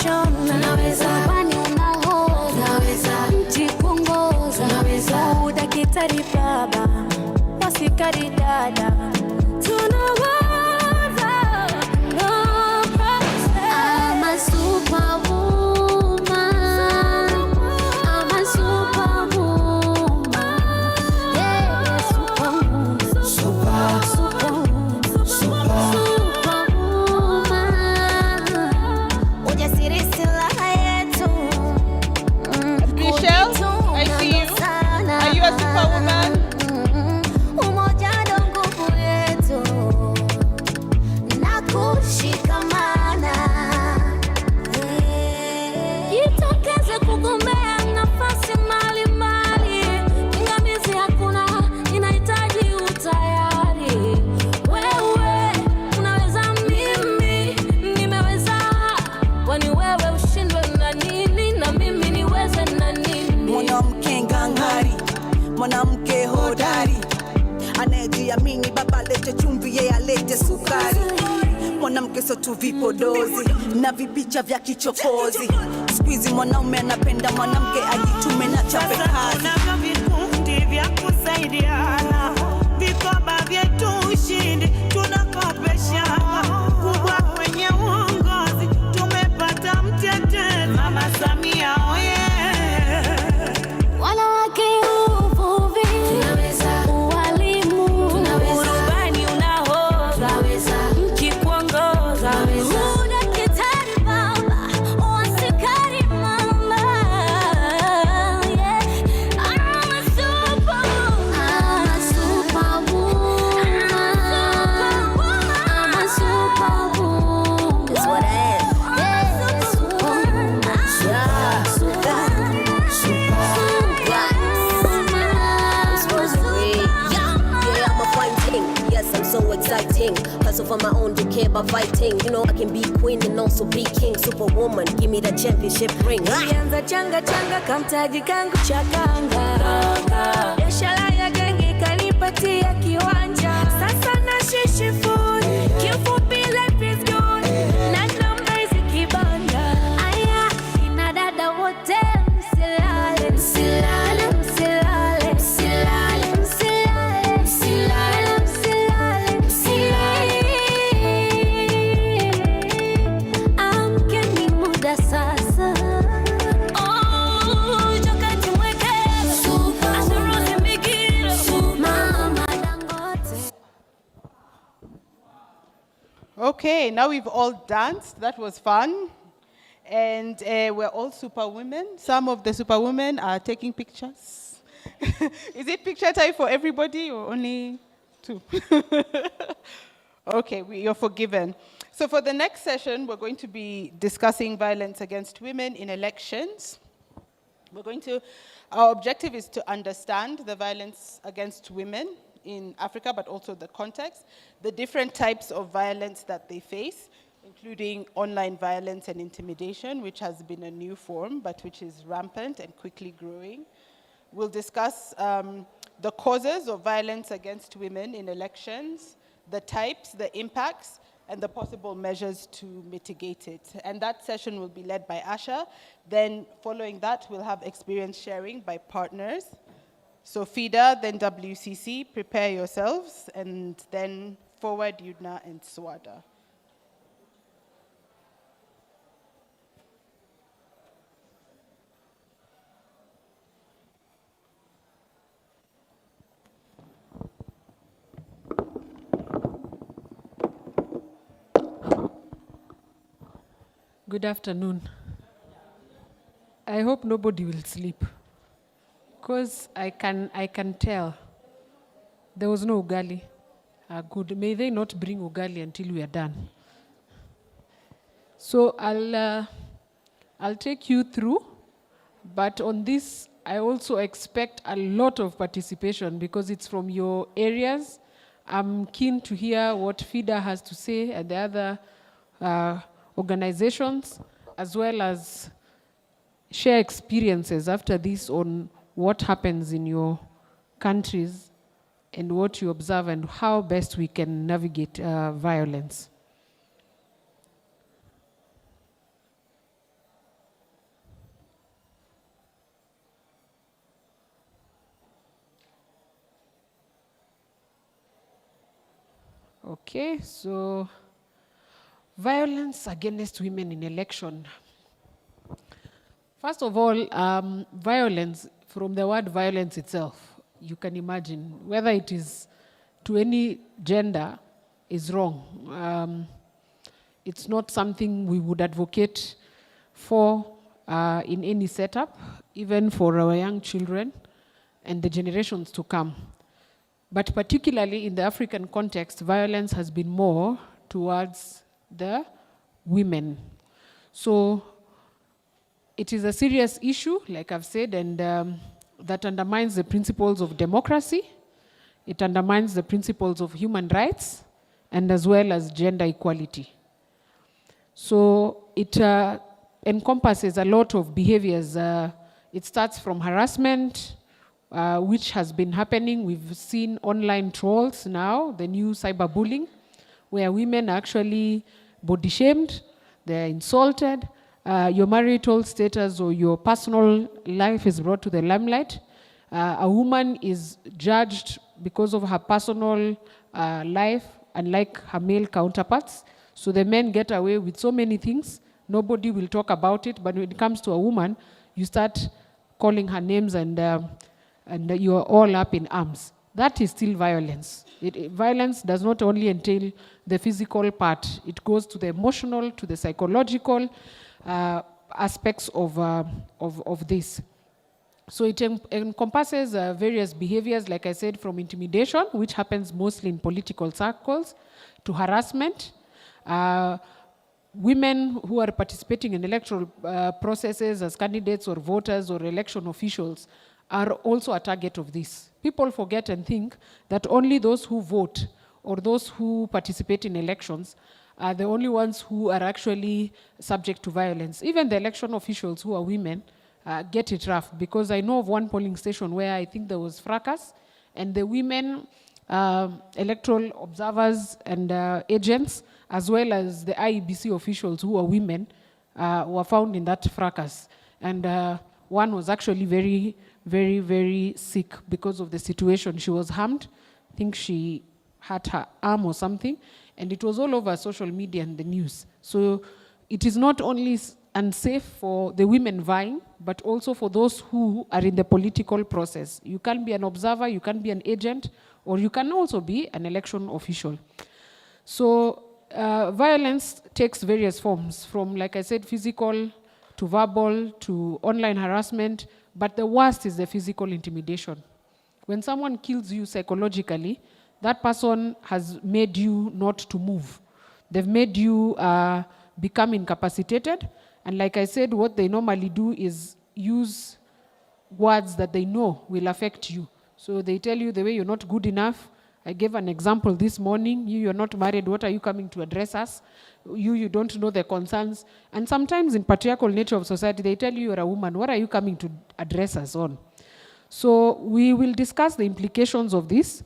nation, kwani unahodha, nchi kuongoza, udaktari baba, wasikari dada, tunaweza. I'm a superwoman, I'm a superwoman, yeah, superwoman, superwoman. Ujasiri silaha yetu. Michelle, I see you. Are you a superwoman? Umoja ndo nguvu yetu na kushikamana. Jitokeze kugombea nafasi mbalimbali. Pingamizi hakuna, inahitaji utayari. Wewe unaweza, mimi nimeweza. Kwani wewe ushindwe na nini na mimi niweze na nini? Mwanamke ngangari, mwanamke hodari, anayejiamini, baba lete chumvi, yeye alete sukari. Mwanamke sio tu vipodozi na vipicha vya kichokozi. Squeeze mwanaume anapenda mwanamke ajitume na chape kazi. Kuna vikundi vya kusaidiana, vikoba vyetu ushindi tunakopeshana. Kubwa kwenye uongozi tumepata mtetezi, Mama Samia oye. Wanawake uvuvi, ualimu, urubani unahodha, nchi kuongoza, udaktari baba, wasikari mama, yeah. I'm a superwoman, I'm a superwoman, I'm a superwoman. That's what I am. Yeah, superwoman. Yeah, I'm a fine thing. Yes, I'm so exciting. Hustle for my own, don't care about fighting. You know I can be queen and also be king. Superwoman, give me the championship ring. Nilianza changa kamtaji kangu cha kanga. Biashara ya gengi kanipatia kiwanja. Sasa nashishi food. Kiufupi life is good. Na namba hizi kibanda. Aya, kina dada wote msilale, msilale, msilale, msilale, msilale, msilale, msilale, msilale. Amkeni muda sasa. Oh, joka tumweke. Asharozi migiro. Mama Dangote. Okay, now we've all danced. That was fun. And we're all superwomen. Some of the superwomen are taking pictures. Is it picture time for everybody or only two? Okay, you're forgiven. So for the next session, we're going to be discussing violence against women in elections. Our objective is to understand the violence against women in Africa, but also the context, the different types of violence that they face, including online violence and intimidation, which has been a new form, but which is rampant and quickly growing. We'll discuss the causes of violence against women in elections, the types, the impacts, and the possible measures to mitigate it. And that session will be led by Asha. Then following that, we'll have experience sharing by partners. So FIDA, then WCC, prepare yourselves, and then FOWODE, UDNA, and SWDA. Good afternoon. I hope nobody will sleep, because I can tell there was no ugali. Good. May they not bring ugali until we are done. So I'll take you through, but on this I also expect a lot of participation because it's from your areas. I'm keen to hear what FIDA has to say and the other organizations, as well as share experiences after this on what happens in your countries and what you observe and how best we can navigate violence. Okay, so violence against women in election. First of all, violence, from the word violence itself, you can imagine whether it is to any gender is wrong. It's not something we would advocate for in any setup, even for our young children and the generations to come. But particularly in the African context, violence has been more towards the women. So it is a serious issue, like I've said, and that undermines the principles of democracy. It undermines the principles of human rights, and as well as gender equality. So it encompasses a lot of behaviors. It starts from harassment, which has been happening. We've seen online trolls now, the new cyberbullying, where women are actually body shamed, they're insulted, your marital status or your personal life is brought to the limelight. A woman is judged because of her personal life, unlike her male counterparts. So the men get away with so many things. Nobody will talk about it, but when it comes to a woman, you start calling her names and you're all up in arms. That is still violence. Violence does not only entail the physical part, it goes to the emotional, to the psychological aspects of this. So it encompasses various behaviors, like I said, from intimidation, which happens mostly in political circles, to harassment. Women who are participating in electoral processes as candidates or voters or election officials are also a target of this. People forget and think that only those who vote or those who participate in elections are the only ones who are actually subject to violence. Even the election officials who are women get it rough, because I know of one polling station where I think there was fracas, and the women electoral observers and agents, as well as the IEBC officials who are women, were found in that fracas. And one was actually very, very, very sick because of the situation. She was harmed. I think she had her arm or something, and it was all over social media and the news. So it is not only unsafe for the women vying, but also for those who are in the political process. You can be an observer, you can be an agent, or you can also be an election official. So violence takes various forms, from, like I said, physical to verbal to online harassment, but the worst is the physical intimidation. When someone kills you psychologically, that person has made you not to move. They've made you become incapacitated, and like I said, what they normally do is use words that they know will affect you. So they tell you the way you're not good enough. I gave an example this morning. You're not married. What are you coming to address us? You don't know the concerns. And sometimes in patriarchal nature of society, they tell you you're a woman. What are you coming to address us on? So we will discuss the implications of this.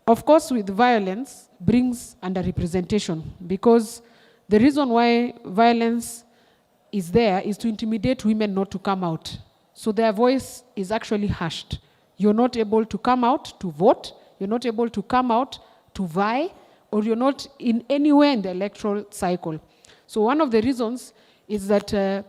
Of course, with violence brings underrepresentation, because the reason why violence is there is to intimidate women not to come out. So their voice is actually hushed. You're not able to come out to vote, you're not able to come out to vie, or you're not in anywhere in the electoral cycle. So one of the reasons is that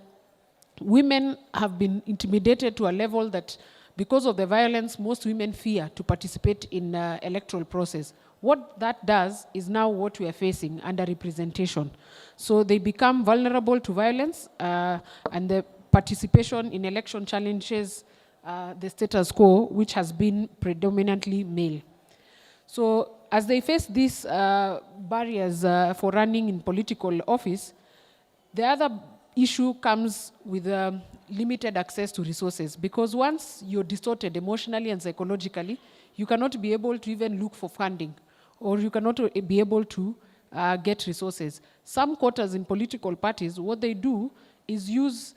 women have been intimidated to a level that, because of the violence, most women fear to participate in electoral process. What that does is now what we are facing, underrepresentation. So they become vulnerable to violence, and the participation in election challenges the status quo, which has been predominantly male. So as they face these barriers for running in political office, the other issue comes with limited access to resources, because once you're distorted emotionally and psychologically, you cannot be able to even look for funding, or you cannot be able to get resources. Some quarters in political parties, what they do is use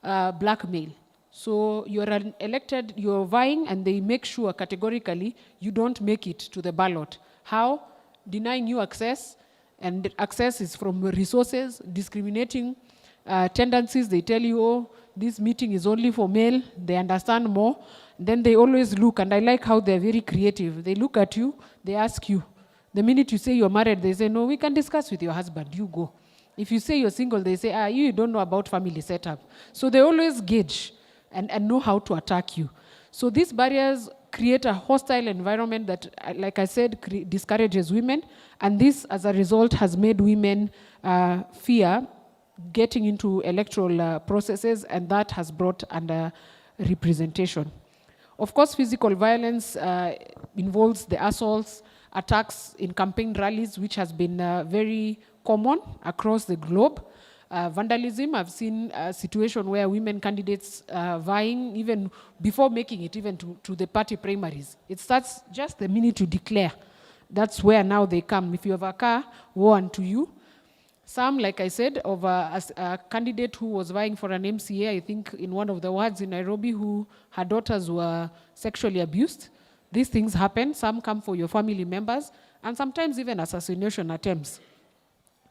blackmail. So you're elected, you're vying, and they make sure categorically you don't make it to the ballot. How? Denying you access, and access is from resources, discriminating tendencies. They tell you, oh, this meeting is only for male, they understand more. Then they always look, and I like how they're very creative. They look at you, they ask you, The minute you say you're married, they say, no, we can discuss with your husband, you go. If you say you're single, they say, you don't know about family setup. So they always gauge and know how to attack you. So these barriers create a hostile environment that, like I said, discourages women. And this, as a result, has made women fear getting into electoral processes, and that has brought under representation. Of course, physical violence involves the assaults, attacks in campaign rallies, which has been very common across the globe. Vandalism, I've seen a situation where women candidates vying even before making it even to the party primaries. It starts just the minute you declare. That's where now they come. If you have a car, woe unto you. Some, like I said, of a candidate who was vying for an MCA, I think in one of the wards in Nairobi, who her daughters were sexually abused. These things happen. Some come for your family members, and sometimes even assassination attempts.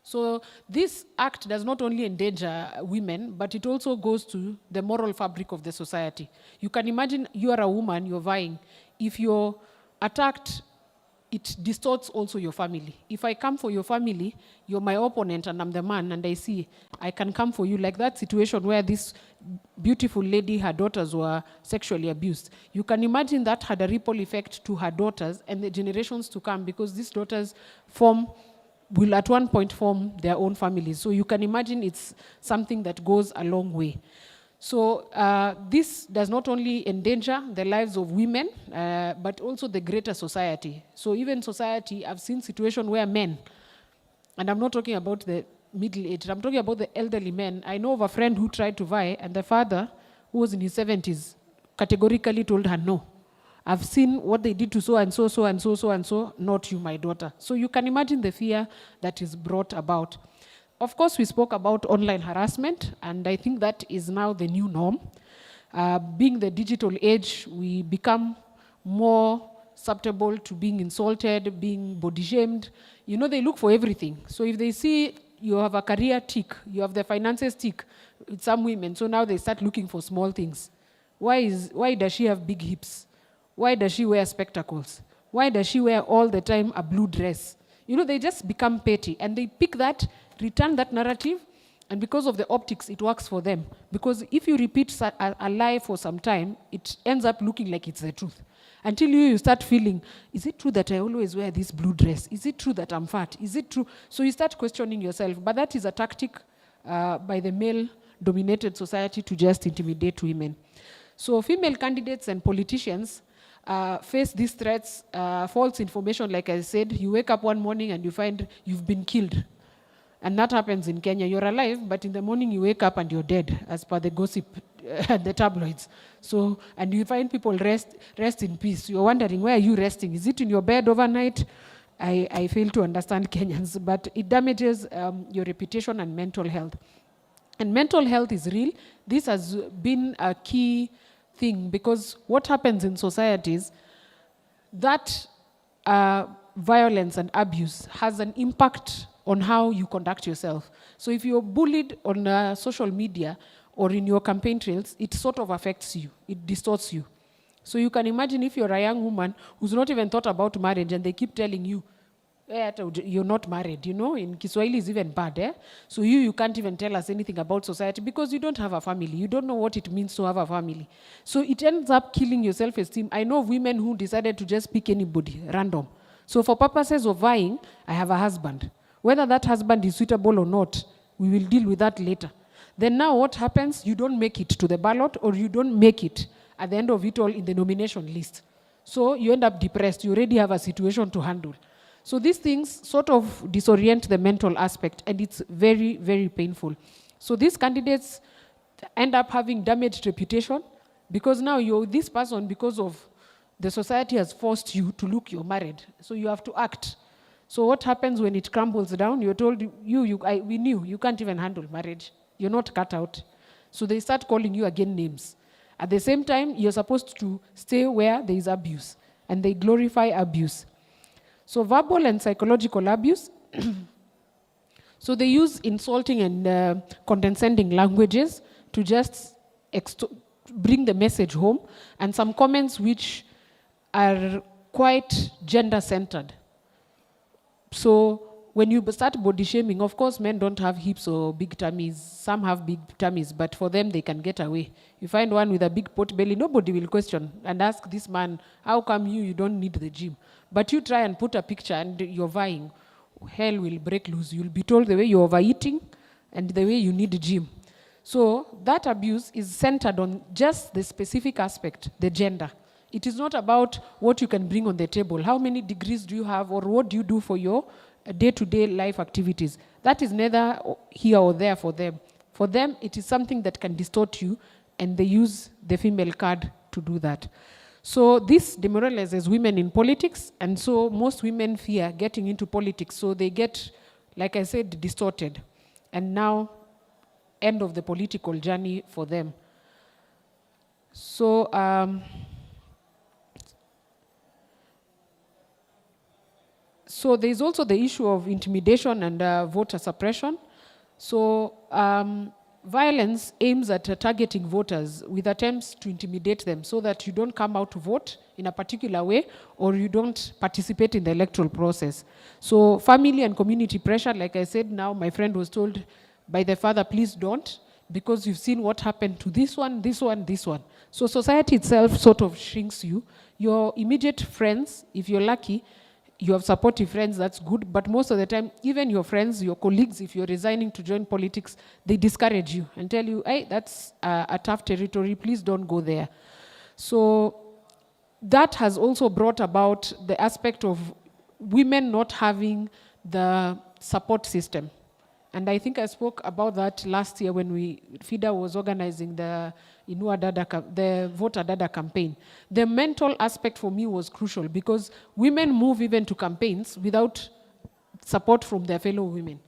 So this act does not only endanger women, but it also goes to the moral fabric of the society. You can imagine you are a woman, you're vying. If you're attacked, it distorts also your family. If I come for your family, you're my opponent and I'm the man, and I see I can come for you, like that situation where this beautiful lady, her daughters were sexually abused. You can imagine that had a ripple effect to her daughters and the generations to come, because these daughters will at one point form their own families. So you can imagine it's something that goes a long way. So this does not only endanger the lives of women, but also the greater society. So even society, I've seen situations where men, and I'm not talking about the middle-aged, I'm talking about the elderly men. I know of a friend who tried to vie, and the father, who was in his 70s, categorically told her no. I've seen what they did to so and so, so and so, so and so, not you, my daughter. So you can imagine the fear that is brought about. Of course, we spoke about online harassment, and I think that is now the new norm. Being the digital age, we become more susceptible to being insulted, being body shamed. You know, they look for everything. So if they see you have a career tick, you have the finances tick with some women, so now they start looking for small things. Why does she have big hips? Why does she wear spectacles? Why does she wear all the time a blue dress? You know, they just become petty, and they pick that, return that narrative, and because of the optics, it works for them. Because if you repeat a lie for some time, it ends up looking like it's the truth. Until you start feeling, is it true that I always wear this blue dress? Is it true that I'm fat? Is it true? So you start questioning yourself. But that is a tactic by the male-dominated society to just intimidate women. So female candidates and politicians face these threats, false information, like I said. You wake up one morning and you find you've been killed. And that happens in Kenya. You're alive, but in the morning you wake up and you're dead, as per the gossip, the tabloids. So, and you find people rest in peace. You're wondering, where are you resting? Is it in your bed overnight? I fail to understand Kenyans, but it damages your reputation and mental health. And mental health is real. This has been a key thing, because what happens in societies, that violence and abuse has an impact on how you conduct yourself. So if you're bullied on social media or in your campaign trails, it sort of affects you, it distorts you. So you can imagine if you're a young woman who's not even thought about marriage, and they keep telling you, you're not married, you know, in Kiswahili is even bad, eh? So you can't even tell us anything about society because you don't have a family. You don't know what it means to have a family. So it ends up killing your self-esteem. I know of women who decided to just pick anybody, random. So for purposes of vying, I have a husband. Whether that husband is suitable or not, we will deal with that later. Then now what happens? You don't make it to the ballot, or you don't make it at the end of it all in the nomination list. So you end up depressed. You already have a situation to handle. So these things sort of disorient the mental aspect, and it's very, very painful. So these candidates end up having damaged reputation, because now you're this person because of the society has forced you to look you're married. So you have to act. So what happens when it crumbles down? You're told, we knew you can't even handle marriage. You're not cut out. So they start calling you again names. At the same time, you're supposed to stay where there is abuse, and they glorify abuse. So verbal and psychological abuse. So they use insulting and condescending languages to just bring the message home, and some comments which are quite gender-centered. So when you start body shaming, of course, men don't have hips or big tummies. Some have big tummies, but for them, they can get away. You find one with a big pot belly, nobody will question and ask this man, how come you don't need the gym? But you try and put a picture and you're vying, hell will break loose. You'll be told the way you're overeating and the way you need the gym. So that abuse is centered on just the specific aspect, the gender. It is not about what you can bring on the table. How many degrees do you have, or what do you do for your day-to-day life activities? That is neither here or there for them. For them, it is something that can distort you, and they use the female card to do that. So this demoralizes women in politics, and so most women fear getting into politics. So they get, like I said, distorted. And now, end of the political journey for them. So, so there's also the issue of intimidation and voter suppression. So violence aims at targeting voters with attempts to intimidate them so that you don't come out to vote in a particular way or you don't participate in the electoral process. So family and community pressure, like I said, now my friend was told by the father, please don't, because you've seen what happened to this one, this one, this one. So society itself sort of shrinks you. Your immediate friends, if you're lucky, you have supportive friends, that's good, but most of the time, even your friends, your colleagues, if you're resigning to join politics, they discourage you and tell you, hey, that's a tough territory, please don't go there. So that has also brought about the aspect of women not having the support system. And I think I spoke about that last year when FIDA was organizing the the Voter Dada campaign. The mental aspect for me was crucial because women move even to campaigns without support from their fellow women.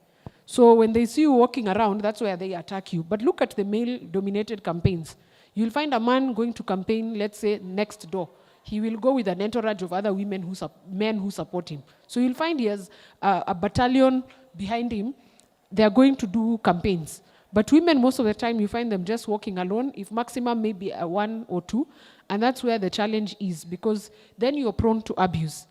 So when they see you walking around, that's where they attack you. But look at the male-dominated campaigns. You'll find a man going to campaign, let's say, next door. He will go with an entourage of other men who support him. So you'll find he has a battalion behind him. They are going to do campaigns. But women, most of the time, you find them just walking alone, if maximum maybe one or two, and that's where the challenge is, because then you're prone to abuse.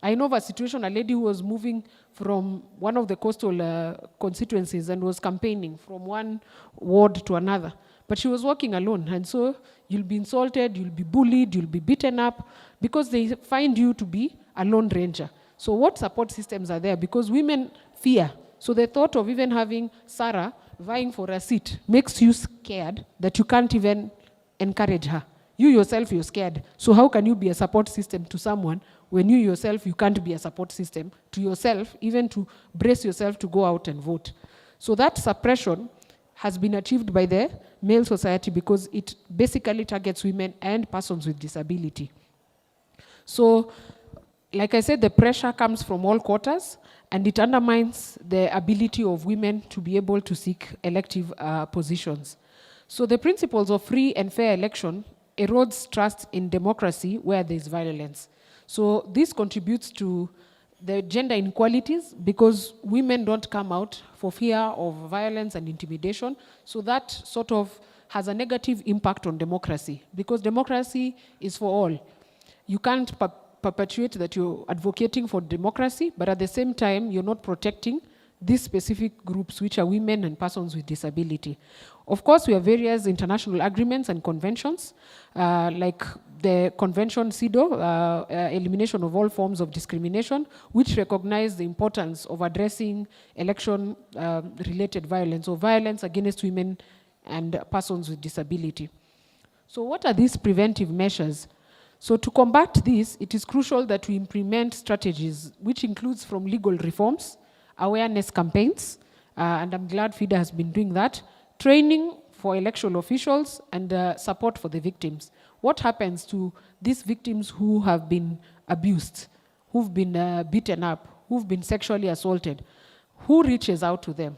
I know of a situation, a lady who was moving from one of the coastal constituencies and was campaigning from one ward to another, but she was walking alone, and so you'll be insulted, you'll be bullied, you'll be beaten up, because they find you to be a lone ranger. So what support systems are there? Because women fear. So the thought of even having Sarah vying for a seat makes you scared that you can't even encourage her. You yourself, you're scared. So how can you be a support system to someone when you yourself, you can't be a support system to yourself, even to brace yourself to go out and vote? So that suppression has been achieved by the male society because it basically targets women and persons with disability. So, like I said, the pressure comes from all quarters, and it undermines the ability of women to be able to seek elective positions. So the principles of free and fair election erodes trust in democracy where there is violence. So this contributes to the gender inequalities because women don't come out for fear of violence and intimidation. So that sort of has a negative impact on democracy because democracy is for all. You can't perpetuate that you're advocating for democracy, but at the same time, you're not protecting these specific groups, which are women and persons with disability. Of course, we have various international agreements and conventions, like the Convention CEDAW, Elimination of All Forms of Discrimination, which recognize the importance of addressing election-related violence or violence against women and persons with disability. So what are these preventive measures? So to combat this, it is crucial that we implement strategies, which includes from legal reforms, awareness campaigns, and I'm glad FIDA has been doing that, training for electoral officials, and support for the victims. What happens to these victims who have been abused, who've been beaten up, who've been sexually assaulted? Who reaches out to them?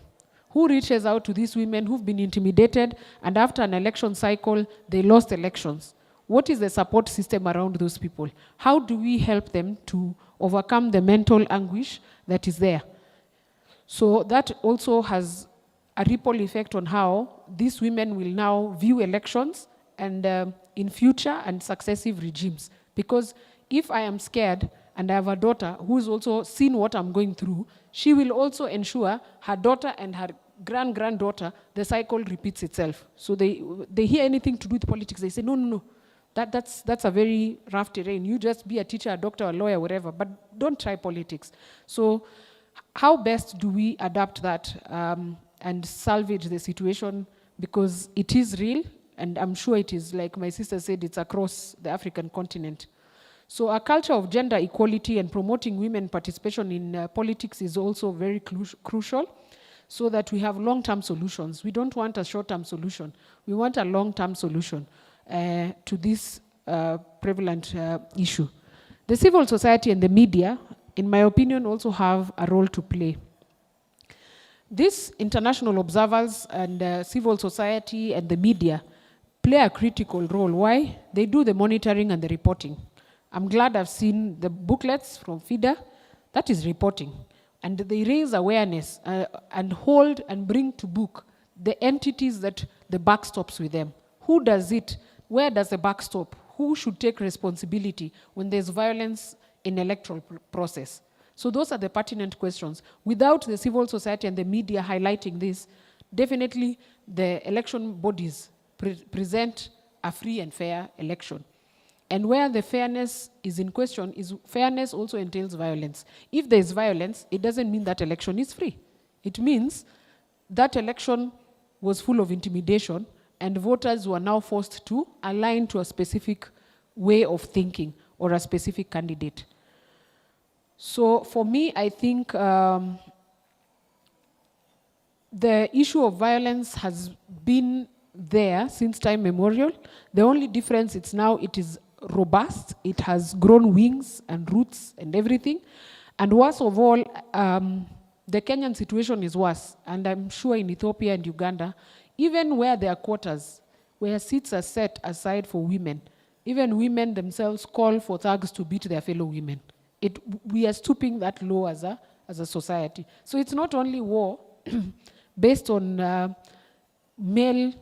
Who reaches out to these women who've been intimidated, and after an election cycle, they lost elections? What is the support system around those people? How do we help them to overcome the mental anguish that is there? So that also has a ripple effect on how these women will now view elections and in future and successive regimes. Because if I am scared and I have a daughter who's also seen what I'm going through, she will also ensure her daughter and her granddaughter, the cycle repeats itself. So they hear anything to do with politics, they say, no. That's a very rough terrain. You just be a teacher, a doctor, a lawyer, whatever, but don't try politics. So how best do we adapt that and salvage the situation? Because it is real, and I'm sure it is, like my sister said, it's across the African continent. So a culture of gender equality and promoting women participation in politics is also very crucial, so that we have long-term solutions. We don't want a short-term solution. We want a long-term solution to this prevalent issue. The civil society and the media, in my opinion, also have a role to play. These international observers and civil society and the media play a critical role. Why? They do the monitoring and the reporting. I'm glad I've seen the booklets from FIDA. That is reporting. And they raise awareness and hold and bring to book the entities that the buck stops with them. Who does it? Where does the buck stop? Who should take responsibility when there's violence in electoral process? So those are the pertinent questions. Without the civil society and the media highlighting this, definitely the election bodies present a free and fair election. And where the fairness is in question, is fairness also entails violence. If there is violence, it doesn't mean that election is free. It means that election was full of intimidation, and voters were now forced to align to a specific way of thinking or a specific candidate. So for me, I think the issue of violence has been there since time memorial. The only difference is now it is robust, it has grown wings and roots and everything. And worst of all, the Kenyan situation is worse, and I'm sure in Ethiopia and Uganda, even where there are quotas, where seats are set aside for women, even women themselves call for thugs to beat their fellow women. We are stooping that low as a society. So it's not only war based on male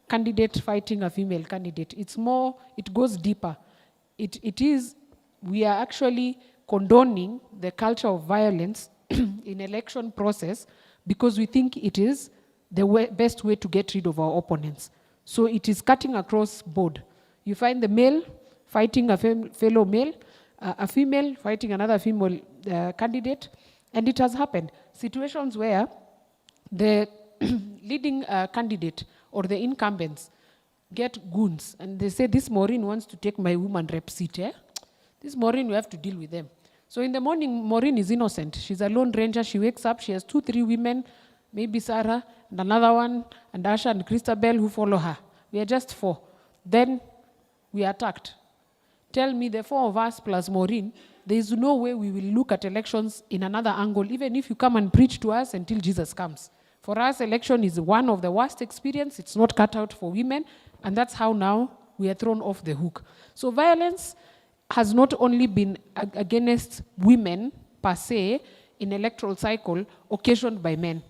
candidate fighting a female candidate. It's more, it goes deeper. We are actually condoning the culture of violence in election process because we think it is the best way to get rid of our opponents. So it is cutting across board. You find the male fighting a fellow male, a female fighting another female candidate, and it has happened. Situations where the leading candidate or the incumbents get goons, and they say, this Maureen wants to take my woman rep seat. This Maureen, we have to deal with them. So in the morning, Maureen is innocent. She's a lone ranger. She wakes up, she has 2-3 women, maybe Sarah, and another one, and Asha and Christabel who follow her. We are just 4. Then we are attacked. Tell me, the 4 of us plus Maureen, there is no way we will look at elections in another angle, even if you come and preach to us until Jesus comes. For us, election is one of the worst experiences. It's not cut out for women, and that's how now we are thrown off the hook. So violence has not only been against women per se in electoral cycle occasioned by men.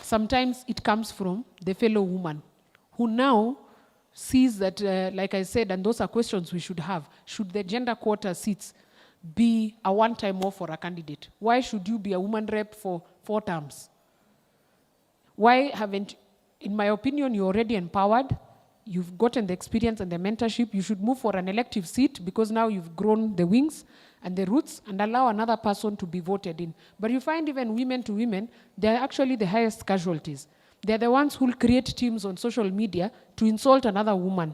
Sometimes it comes from the fellow woman who now sees that, like I said, and those are questions we should have. Should the gender quota seats be a one-time off for a candidate? Why should you be a woman rep for 4 terms? Why haven't, in my opinion, you're already empowered, you've gotten the experience and the mentorship, you should move for an elective seat because now you've grown the wings and the roots and allow another person to be voted in. But you find even women to women, they're actually the highest casualties. They're the ones who'll create teams on social media to insult another woman.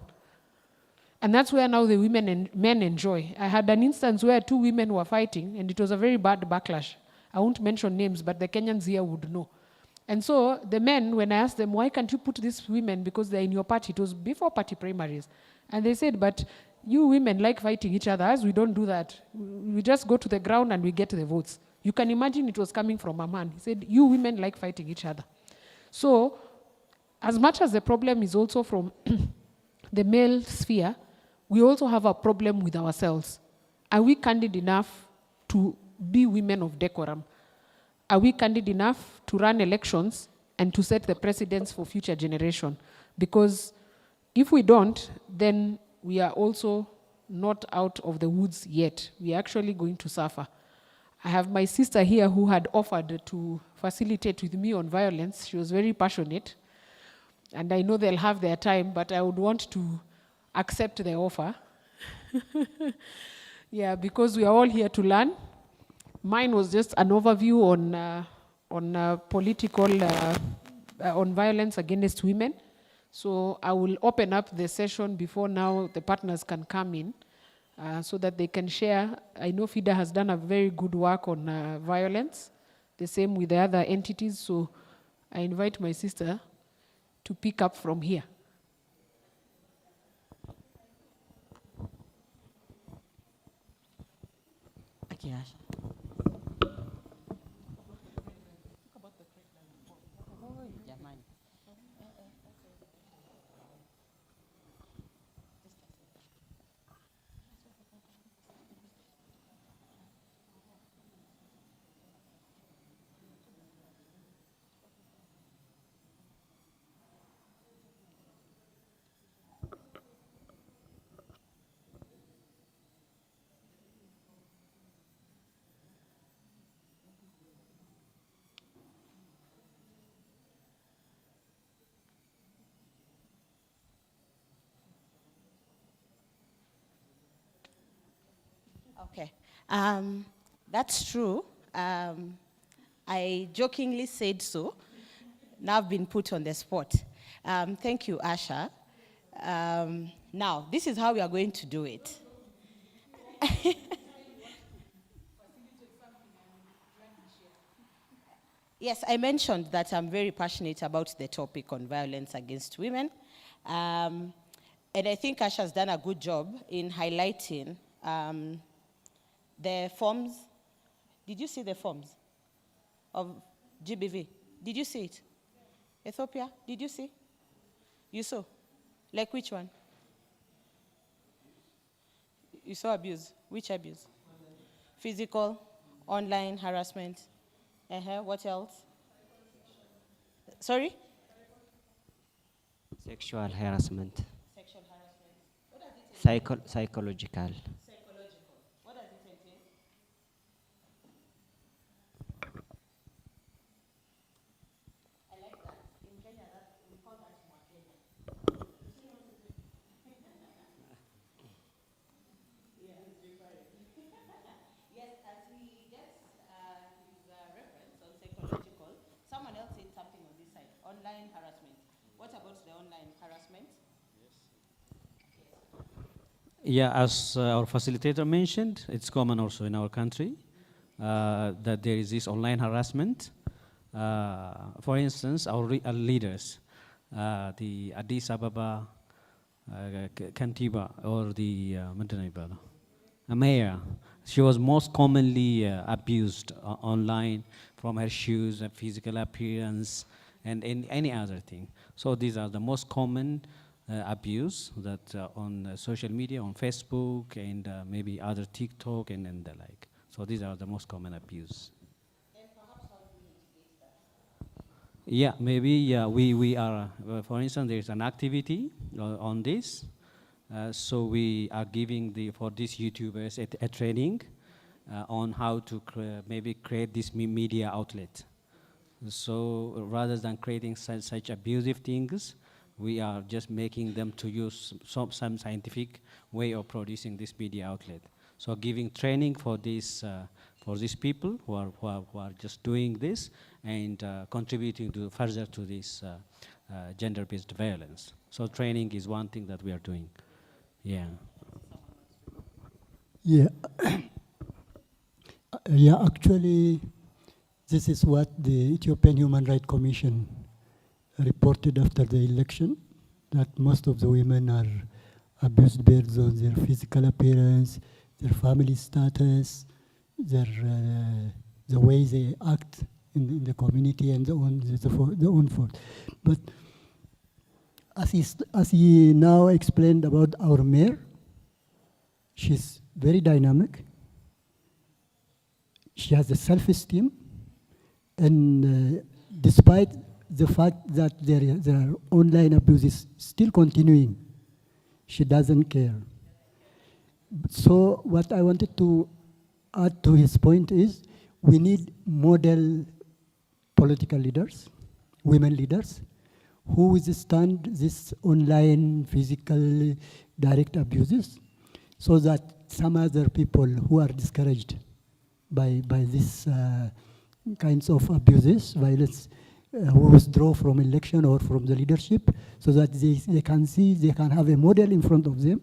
And that's where now the women and men enjoy. I had an instance where 2 women were fighting, and it was a very bad backlash. I won't mention names, but the Kenyans here would know. And so the men, when I asked them, why can't you put these women, because they're in your party, it was before party primaries. And they said, but you women like fighting each other, as we don't do that. We just go to the ground and we get the votes. You can imagine it was coming from a man. He said, you women like fighting each other. So as much as the problem is also from the male sphere, we also have a problem with ourselves. Are we candid enough to be women of decorum? Are we candid enough to run elections and to set the precedents for future generation? Because if we don't, then we are also not out of the woods yet. We're actually going to suffer. I have my sister here who had offered to facilitate with me on violence. She was very passionate. And I know they'll have their time, but I would want to accept the offer. Yeah, because we are all here to learn. Mine was just an overview on on violence against women. So I will open up the session before now the partners can come in so that they can share. I know FIDA has done a very good work on violence, the same with the other entities. So I invite my sister to pick up from here. Okay, Asha. Okay, that's true. I jokingly said so. Now I've been put on the spot. Thank you, Asha. Now, this is how we are going to do it. Yes, I mentioned that I'm very passionate about the topic on violence against women. And I think Asha has done a good job in highlighting the forms. Did you see the forms of GBV? Did you see it? Ethiopia, did you see? You saw? Like which one? You saw abuse. Which abuse? Physical, online harassment. What else? Sorry? Sexual harassment. Sexual harassment. What does it entail? Psychological. Psychological. What does it entail? I like that. In Kenya, we call that Mwakenya. Yes, as we get his reference on psychological, someone else said something on this side, online harassment. What about the online harassment? Yeah, as our facilitator mentioned, it's common also in our country that there is this online harassment. For instance, our leaders, the Addis Ababa Kantiba or the mayor, she was most commonly abused online from her shoes and physical appearance and any other thing. So these are the most common abuse that on social media, on Facebook, and maybe other TikTok and the like. So these are the most common abuse. And perhaps how do we mitigate that? Yeah, maybe we are, for instance, there's an activity on this. So we are giving for these YouTubers a training on how to maybe create this media outlet. So rather than creating such abusive things, we are just making them to use some scientific way of producing this media outlet. So giving training for these people who are just doing this and contributing further to this gender-based violence. So training is one thing that we are doing. Yeah. Yeah. Yeah, actually, this is what the Ethiopian Human Rights Commission reported after the election, that most of the women are abused based on their physical appearance, their family status, the way they act in the community and the own fault. But as he now explained about our mayor, she's very dynamic. She has a self-esteem, and despite the fact that there are online abuses still continuing, she doesn't care. So what I wanted to add to his point is we need model political leaders, women leaders, who withstand this online, physical, direct abuses, so that some other people who are discouraged by this kinds of abuses, violence, who withdraw from election or from the leadership, so that they can see, they can have a model in front of them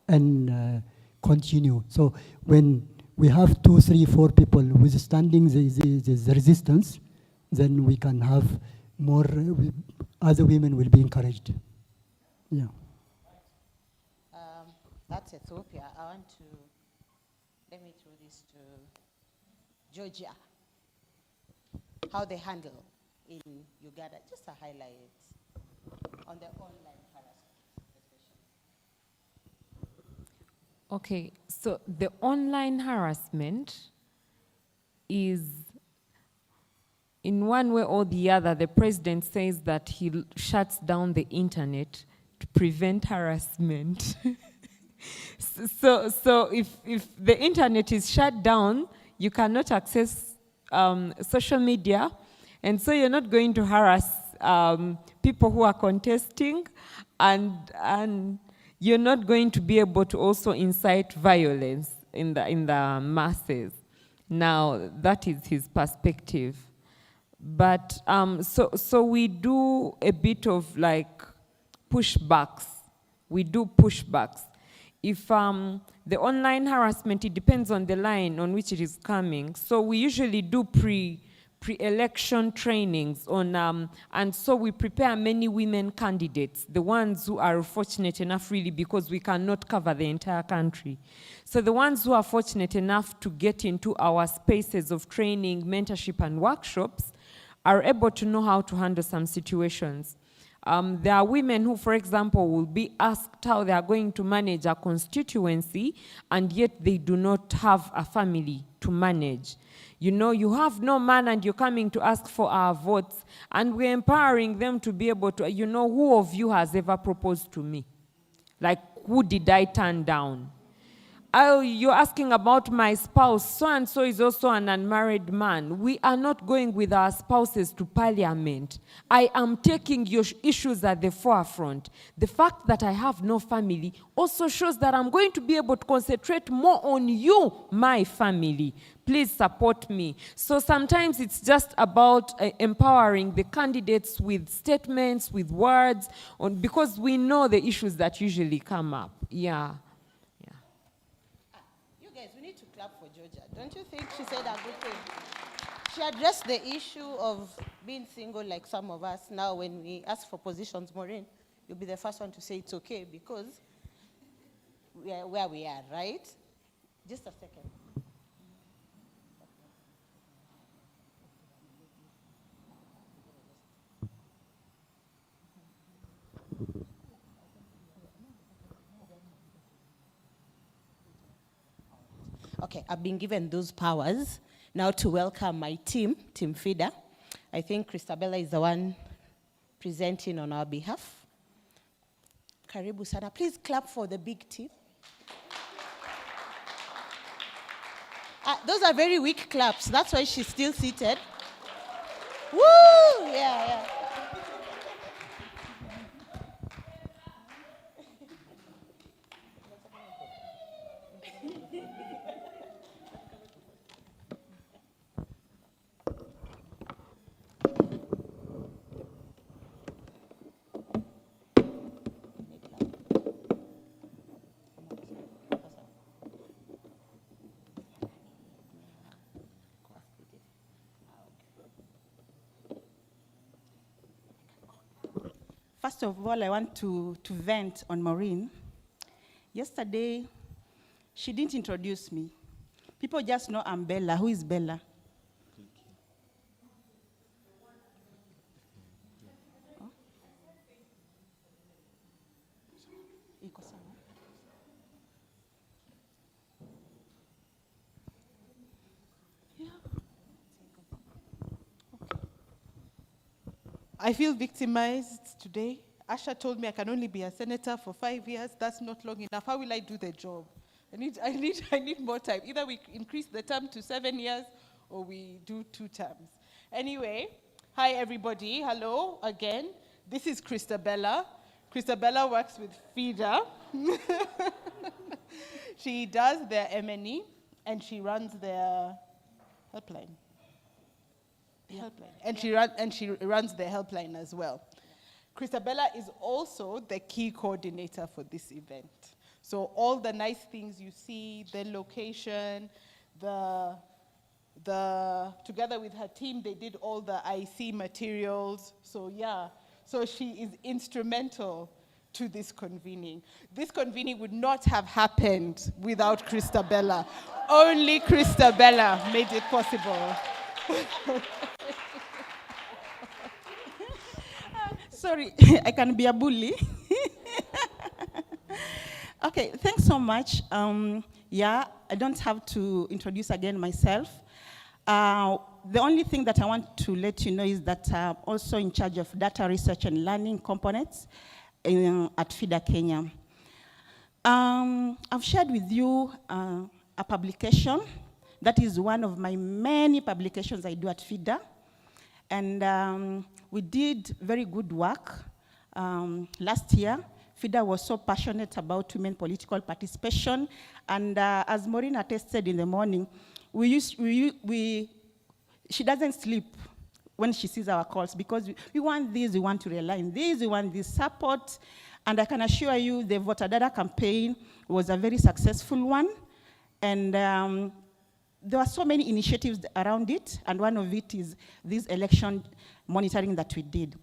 and continue. So when we have 2, 3, 4 people withstanding the resistance, then we can have more, other women will be encouraged. Yeah. That's Ethiopia. I want to, let me throw this to Georgia. How they handle in Uganda, just a highlight on the online harassment especially. Okay, so the online harassment is, in one way or the other, the president says that he shuts down the internet to prevent harassment. So if the internet is shut down, you cannot access social media, and so you're not going to harass people who are contesting, and you're not going to be able to also incite violence in the masses. Now, that is his perspective. But so we do a bit of like pushbacks. We do pushbacks. If the online harassment, it depends on the line on which it is coming. So we usually do pre-election trainings on, and so we prepare many women candidates, the ones who are fortunate enough really, because we cannot cover the entire country. So the ones who are fortunate enough to get into our spaces of training, mentorship, and workshops are able to know how to handle some situations. There are women who, for example, will be asked how they are going to manage a constituency, and yet they do not have a family to manage. You know, you have no man and you're coming to ask for our votes, and we're empowering them to be able to, you know, who of you has ever proposed to me? Like, who did I turn down? Oh, you're asking about my spouse. So-and-so is also an unmarried man. We are not going with our spouses to parliament. I am taking your issues at the forefront. The fact that I have no family also shows that I'm going to be able to concentrate more on you, my family. Please support me. So sometimes it's just about empowering the candidates with statements, with words, because we know the issues that usually come up. Yeah. Don't you think she said a good thing? She addressed the issue of being single like some of us. Now when we ask for positions, Maureen, you'll be the first one to say it's okay because we are where we are, right? Just a second. Okay, I've been given those powers now to welcome my team, Team FIDA. I think Christabella is the one presenting on our behalf. Karibu sana. Please clap for the big team. Those are very weak claps. That's why she's still seated. Woo! Yeah. First of all, I want to vent on Maureen. Yesterday, she didn't introduce me. People just know I'm Bella. Who is Bella? I feel victimized today. Asha told me I can only be a senator for 5 years. That's not long enough. How will I do the job? I need more time. Either we increase the term to 7 years or we do 2 terms. Anyway, hi everybody, hello again. This is Christabella. Christabella works with FIDA. She does their M&E and she runs their helpline. And she runs the helpline as well. Christabella is also the key coordinator for this event. So all the nice things you see, the location, together with her team, they did all the IC materials. So yeah, so she is instrumental to this convening. This convening would not have happened without Christabella. Only Christabella made it possible. Sorry, I can be a bully. Okay, thanks so much. Yeah, I don't have to introduce again myself. The only thing that I want to let you know is that I'm also in charge of data research and learning components at FIDA-Kenya. I've shared with you a publication that is one of my many publications I do at FIDA. And we did very good work last year. FIDA was so passionate about women political participation. And as Maureen attested in the morning, she doesn't sleep when she sees our calls because we want this, we want to realign this, we want this support. And I can assure you the voter data campaign was a very successful one. And there were so many initiatives around it, and one of it is this election monitoring that we did.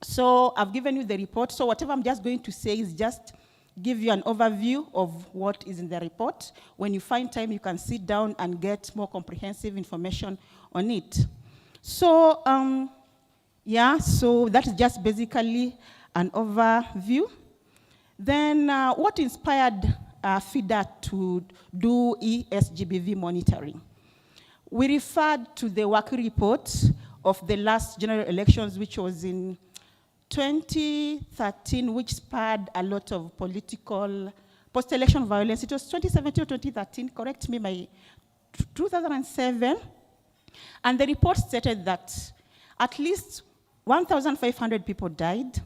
So I've given you the report, so whatever I'm just going to say is just give you an overview of what is in the report. When you find time, you can sit down and get more comprehensive information on it. So, yeah, so that is just basically an overview. Then what inspired FIDA to do SGBV monitoring? We referred to the working report of the last general elections, which was in 2013, which spurred a lot of political post-election violence. It was 2017 or 2013, correct me, my 2007. And the report stated that at least 1,500 people died,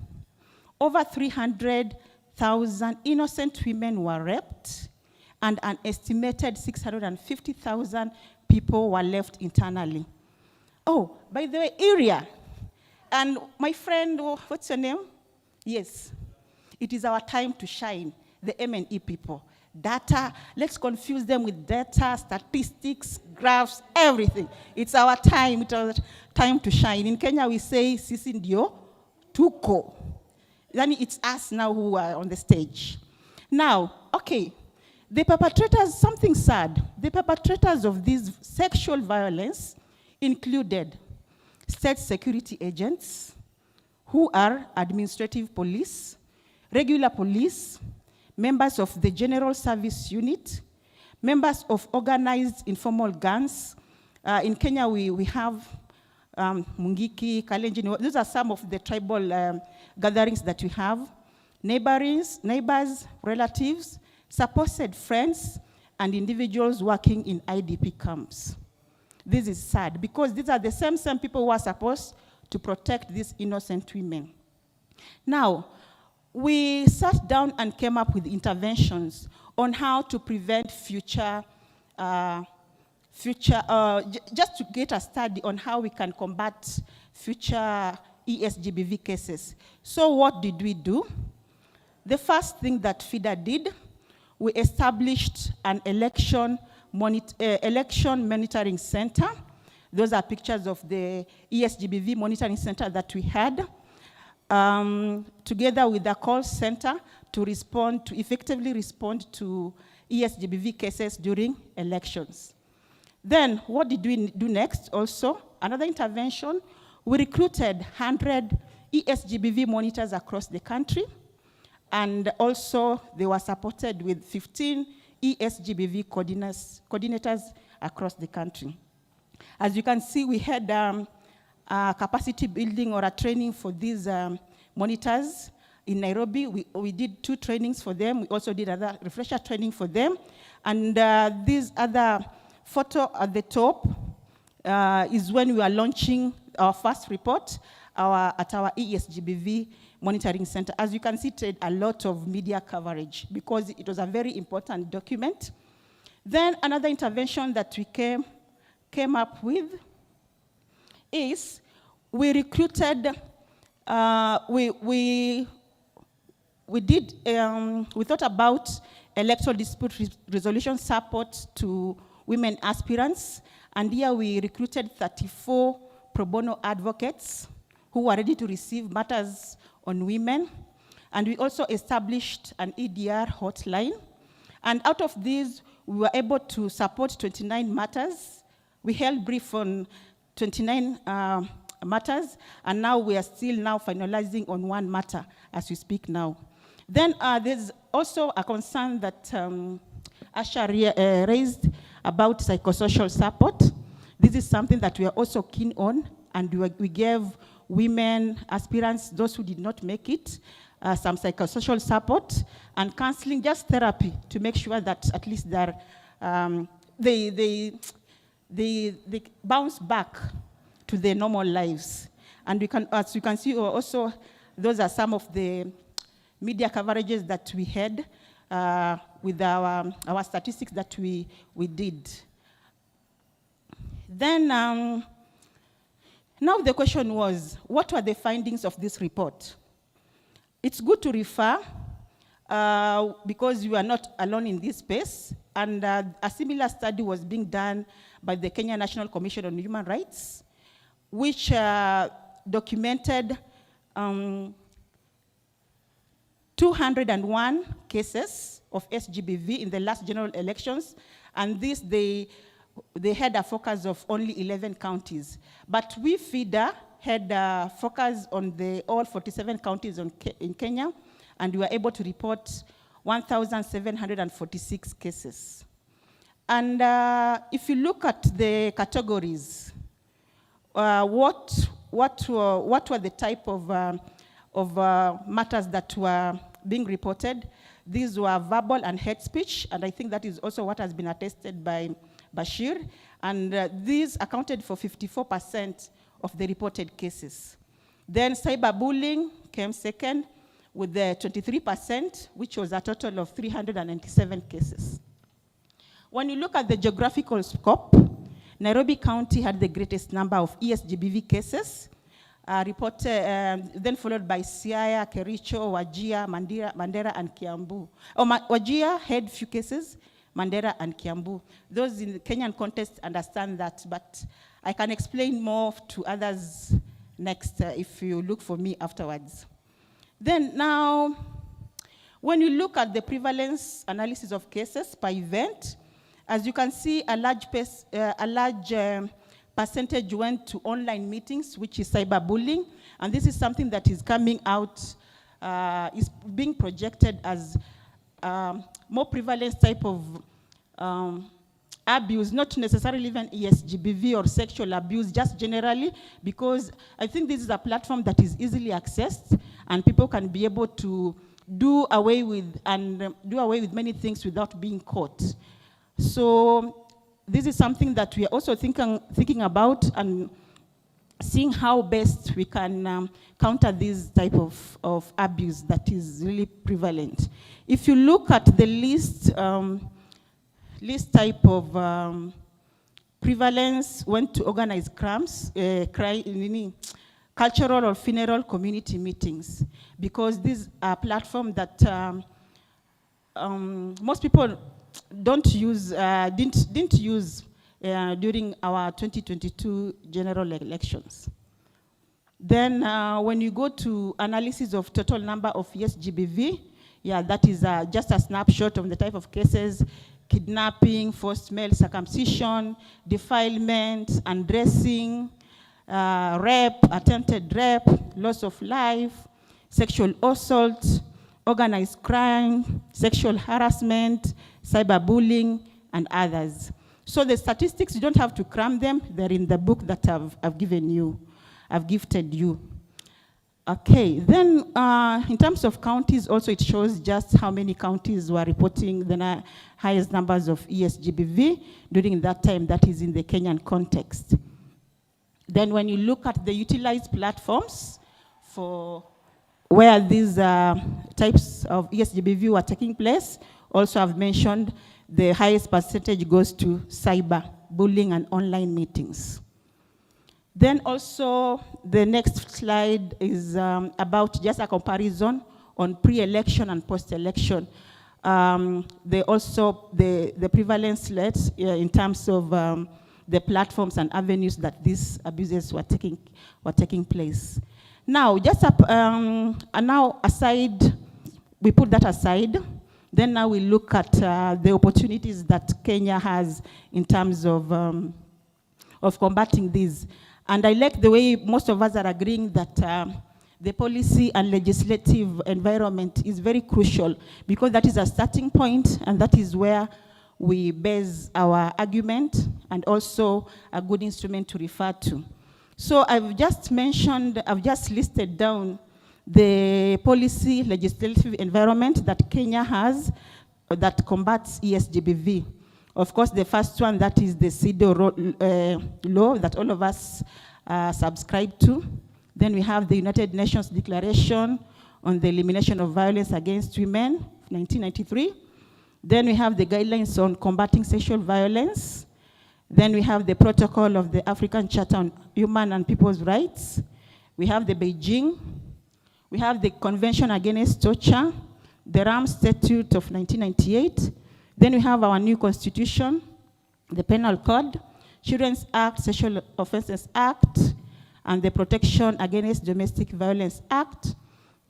over 300,000 innocent women were raped, and an estimated 650,000 people were left internally. Oh, by the way, area. And my friend, what's your name? Yes. It is our time to shine, the M&E people. Data, let's confuse them with data, statistics, graphs, everything. It's our time, it's our time to shine. In Kenya, we say, sisi ndio tuko. Then it's us now who are on the stage. Now, okay, the perpetrators, something sad. The perpetrators of this sexual violence included state security agents who are administrative police, regular police, members of the General Service Unit, members of organized informal gangs. In Kenya, we have Mungiki, Kalenjin. Those are some of the tribal gatherings that we have. Neighbors, relatives, supposed friends, and individuals working in IDP camps. This is sad because these are the same people who are supposed to protect these innocent women. Now, we sat down and came up with interventions on how to prevent just to get a study on how we can combat future ESGBV cases. So what did we do? The first thing that FIDA did, we established an election monitoring center. Those are pictures of the ESGBV monitoring center that we had, together with the call center to effectively respond to ESGBV cases during elections. Then what did we do next also? Another intervention, we recruited 100 ESGBV monitors across the country, and also they were supported with 15 ESGBV coordinators across the country. As you can see, we had capacity building or a training for these monitors. in Nairobi. We did 2 trainings for them. We also did another refresher training for them. And this other photo at the top is when we are launching our first report at our ESGBV Monitoring Center. As you can see, it had a lot of media coverage because it was a very important document. Then another intervention that we came up with is we recruited, we thought about electoral dispute resolution support to women aspirants, and here we recruited 34 pro bono advocates who were ready to receive matters on women. And we also established an EDR hotline. And out of these, we were able to support 29 matters. We held brief on 29 matters, and now we are still now finalizing on 1 matter as we speak now. Then there's also a concern that Asha raised about psychosocial support. This is something that we are also keen on, and we gave women aspirants, those who did not make it, some psychosocial support and counseling, just therapy, to make sure that at least they bounce back to their normal lives. And we can, as you can see, also those are some of the media coverages that we had with our statistics that we did. Then, now the question was, what were the findings of this report? It's good to refer because you are not alone in this space, and a similar study was being done by the Kenya National Commission on Human Rights, which documented 201 cases of SGBV in the last general elections, and this they had a focus of only 11 counties. But we, FIDA, had a focus on all 47 counties in Kenya, and we were able to report 1,746 cases. And if you look at the categories, what were the type of matters that were being reported? These were verbal and hate speech, and I think that is also what has been attested by Bashir, and these accounted for 54% of the reported cases. Then cyberbullying came second with the 23%, which was a total of 397 cases. When you look at the geographical scope, Nairobi County had the greatest number of ESGBV cases, reported, then followed by Siaya, Kericho, Wajir, Mandera, and Kiambu. Wajir had few cases, Mandera and Kiambu. Those in the Kenyan context understand that, but I can explain more to others next if you look for me afterwards. Then now, when you look at the prevalence analysis of cases per event, as you can see, a large percentage went to online meetings, which is cyberbullying, and this is something that is coming out, is being projected as more prevalent type of abuse, not necessarily even ESGBV or sexual abuse, just generally, because I think this is a platform that is easily accessed, and people can be able to do away with many things without being caught. So this is something that we are also thinking about and seeing how best we can counter this type of abuse that is really prevalent. If you look at the list type of prevalence went to organized crimes, cultural or funeral community meetings, because these are platforms that most people didn't use during our 2022 general elections. Then when you go to analysis of total number of ESGBV, yeah, that is just a snapshot of the type of cases: kidnapping, forced male circumcision, defilement, undressing, rape, attempted rape, loss of life, sexual assault, organized crime, sexual harassment, cyberbullying, and others. So the statistics, you don't have to cram them. They're in the book that I've given you, I've gifted you. Okay, then in terms of counties, also it shows just how many counties were reporting the highest numbers of ESGBV during that time, that is in the Kenyan context. Then when you look at the utilized platforms for where these types of ESGBV were taking place, also I've mentioned the highest percentage goes to cyber bullying and online meetings. Then also the next slide is about just a comparison on pre-election and post-election. The prevalence rates in terms of the platforms and avenues that these abuses were taking place. Now, just now aside, we put that aside. Then now we look at the opportunities that Kenya has in terms of combating these. And I like the way most of us are agreeing that the policy and legislative environment is very crucial, because that is a starting point and that is where we base our argument and also a good instrument to refer to. So I've just listed down the policy legislative environment that Kenya has that combats ESGBV. Of course, the first one, that is the SWDA law that all of us subscribe to. Then we have the United Nations Declaration on the Elimination of Violence Against Women, 1993. Then we have the guidelines on combating sexual violence. Then we have the protocol of the African Charter on Human and People's Rights. We have the Beijing. We have the Convention Against Torture, the RAM Statute of 1998. Then we have our new constitution, the Penal Code, Children's Act, Sexual Offences Act, and the Protection Against Domestic Violence Act,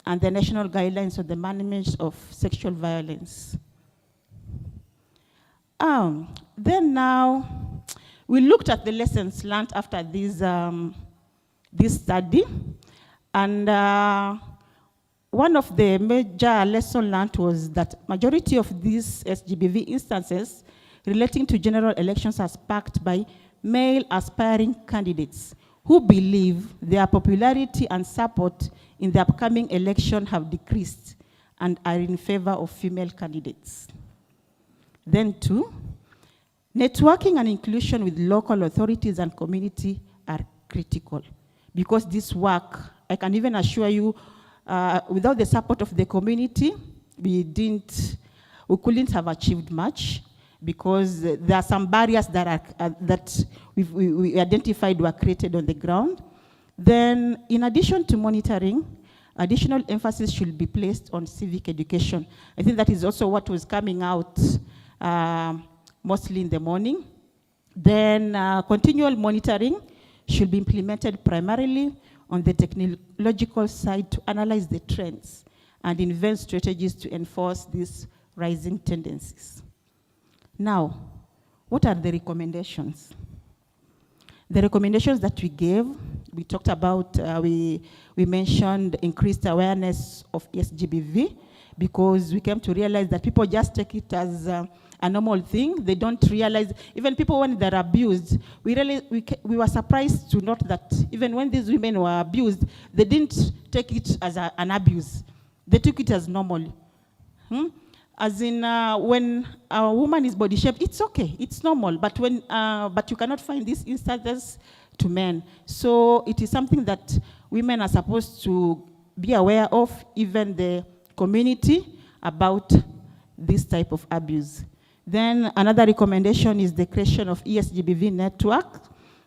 and the National Guidelines on the Management of Sexual Violence. Then now, we looked at the lessons learned after this study, and one of the major lessons learned was that majority of these SGBV instances relating to general elections are sparked by male aspiring candidates who believe their popularity and support in the upcoming election have decreased and are in favor of female candidates. Then 2, networking and inclusion with local authorities and community are critical, because this work, I can even assure you, without the support of the community, we couldn't have achieved much, because there are some barriers that we identified were created on the ground. Then, in addition to monitoring, additional emphasis should be placed on civic education. I think that is also what was coming out mostly in the morning. Then, continual monitoring should be implemented primarily on the technological side to analyze the trends and invent strategies to enforce these rising tendencies. Now, what are the recommendations? The recommendations that we gave, we talked about, we mentioned increased awareness of SGBV, because we came to realize that people just take it as a normal thing. They don't realize, even people when they're abused, we were surprised to note that even when these women were abused, they didn't take it as an abuse. They took it as normal. As in, when a woman is body shaped, it's okay, it's normal. But but you cannot find these instances to men. So it is something that women are supposed to be aware of, even the community, about this type of abuse. Then another recommendation is the creation of ESGBV network.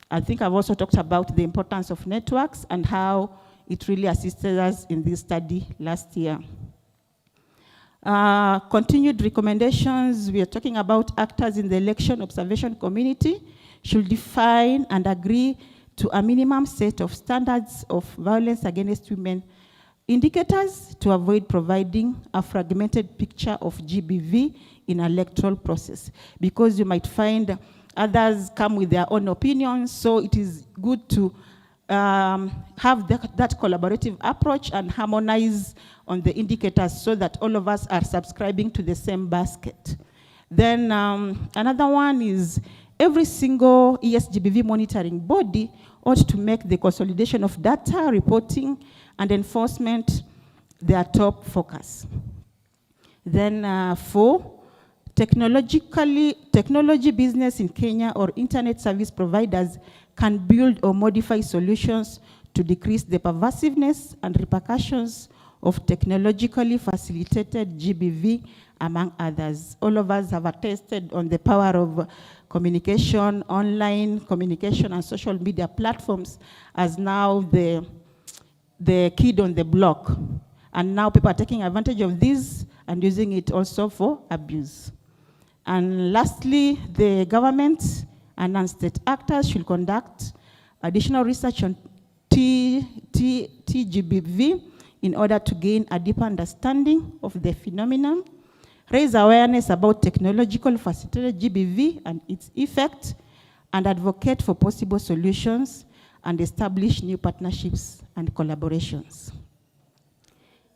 I think I've also talked about the importance of networks and how it really assisted us in this study last year. Continued recommendations, we are talking about actors in the election observation community should define and agree to a minimum set of standards of violence against women indicators to avoid providing a fragmented picture of GBV in electoral process, because you might find others come with their own opinions, so it is good to have that collaborative approach and harmonize on the indicators so that all of us are subscribing to the same basket. Then another one is every single ESGBV monitoring body ought to make the consolidation of data, reporting, and enforcement their top focus. Then 4, technology business in Kenya or internet service providers can build or modify solutions to decrease the pervasiveness and repercussions of technologically facilitated GBV, among others. All of us have attested on the power of communication, online communication and social media platforms as now the kid on the block. And now people are taking advantage of this and using it also for abuse. And lastly, the government and non-state actors should conduct additional research on TGBV in order to gain a deeper understanding of the phenomenon, raise awareness about technological facilitated GBV and its effect, and advocate for possible solutions and establish new partnerships and collaborations.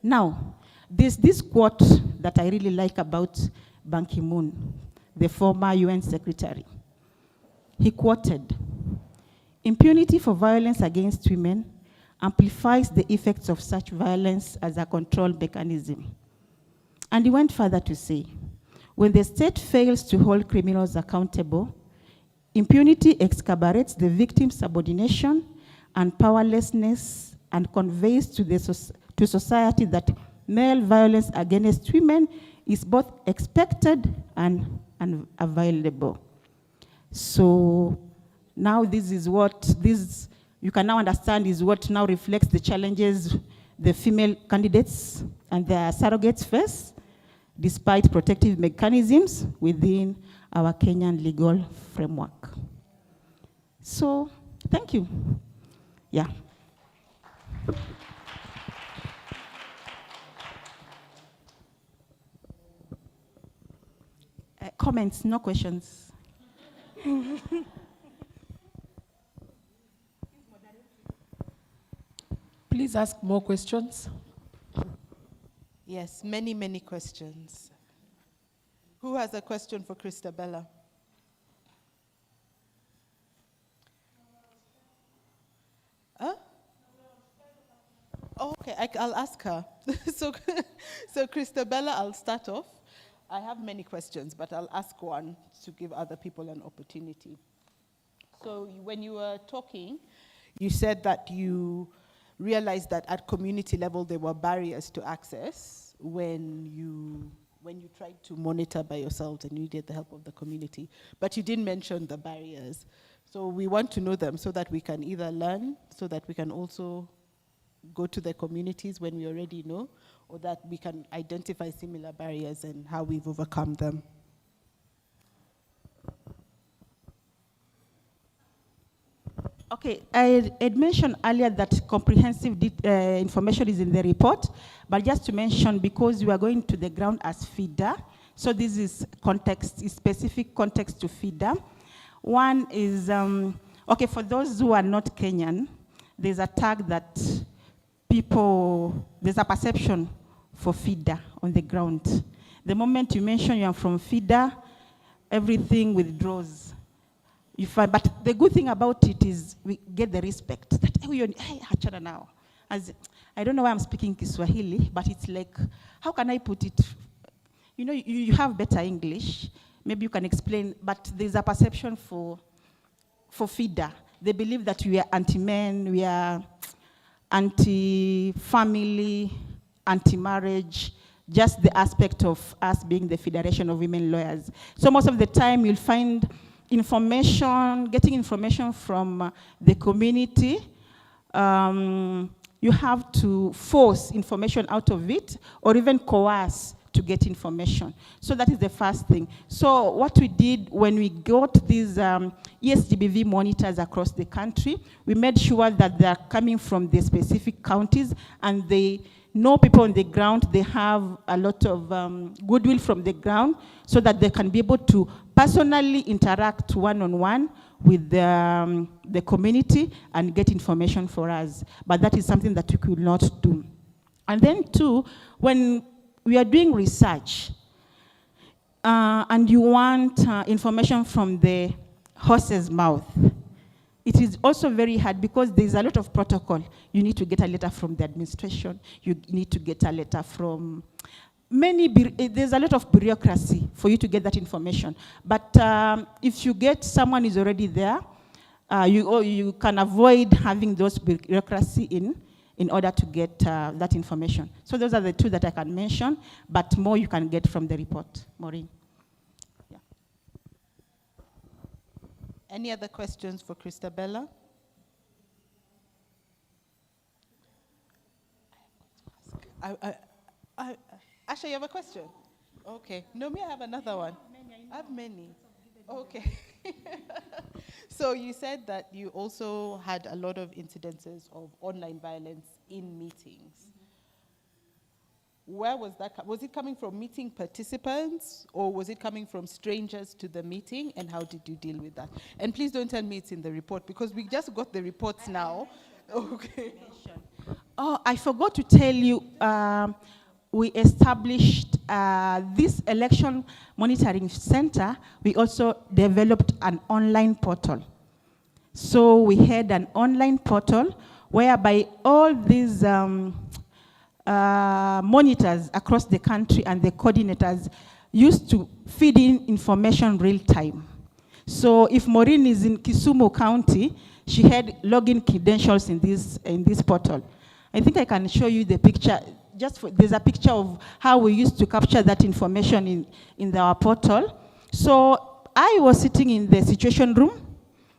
Now, there's this quote that I really like about Ban Ki-moon, the former UN secretary. He quoted, "Impunity for violence against women amplifies the effects of such violence as a control mechanism." And he went further to say, when the state fails to hold criminals accountable, impunity exacerbates the victim's subordination and powerlessness and conveys to society that male violence against women is both expected and available. So now this is what you can now understand is what now reflects the challenges the female candidates and their surrogates face, despite protective mechanisms within our Kenyan legal framework. So, thank you. Yeah. Comments, no questions. Please ask more questions. Yes, many, many questions. Who has a question for Christabella? Huh? Oh, okay, I'll ask her. So Christabella, I'll start off. I have many questions, but I'll ask one to give other people an opportunity. So when you were talking, you said that you realized that at community level there were barriers to access when you tried to monitor by yourselves and you needed the help of the community. But you didn't mention the barriers. So we want to know them so that we can either learn, so that we can also go to the communities when we already know, or that we can identify similar barriers and how we've overcome them. Okay, I had mentioned earlier that comprehensive information is in the report, but just to mention, because we are going to the ground as FIDA, so this is context, is specific context to FIDA. One is, okay, for those who are not Kenyan, there's a tag that there's a perception for FIDA on the ground. The moment you mention you are from FIDA, everything withdraws. But the good thing about it is we get the respect. That, hey, hachana now. I don't know why I'm speaking Kiswahili, but it's like, how can I put it? You know, you have better English. Maybe you can explain, but there's a perception for FIDA. They believe that we are anti-men, we are anti-family, anti-marriage, just the aspect of us being the Federation of Women Lawyers. So most of the time you'll find getting information from the community. You have to force information out of it or even coerce to get information. So that is the first thing. So what we did when we got these ESGBV monitors across the country, we made sure that they are coming from the specific counties and they know people on the ground. They have a lot of goodwill from the ground so that they can be able to personally interact one-on-one with the community and get information for us. But that is something that we could not do. And then two, when we are doing research and you want information from the horse's mouth, it is also very hard because there's a lot of protocol. You need to get a letter from the administration. You need to get a letter from there's a lot of bureaucracy for you to get that information. But if you get someone who's already there, you can avoid having those bureaucracy in order to get that information. So those are the two that I can mention, but more you can get from the report. Maureen. Yeah. Any other questions for Christabella? Asha, you have a question? Okay. No, me, I have another one. I have many. Okay. So you said that you also had a lot of incidences of online violence in meetings. Where was that? Was it coming from meeting participants, or was it coming from strangers to the meeting, and how did you deal with that? And please don't tell me it's in the report, because we just got the reports now. Okay. Oh, I forgot to tell you, we established this election monitoring center. We also developed an online portal. So we had an online portal whereby all these monitors across the country and the coordinators used to feed in information real time. So if Maureen is in Kisumu County, she had login credentials in this portal. I think I can show you the picture. There's a picture of how we used to capture that information in our portal. So I was sitting in the situation room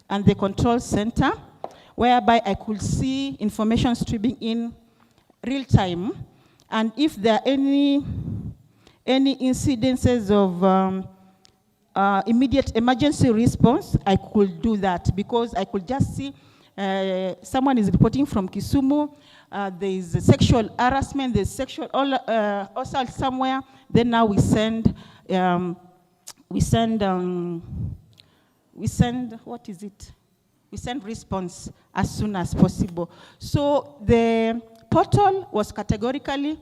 and the control center, whereby I could see information streaming in real time. And if there are any incidences of immediate emergency response, I could do that, because I could just see someone is reporting from Kisumu, there is a sexual harassment, there's sexual assault somewhere. Then now we send what is it? We send response as soon as possible. So the portal was categorically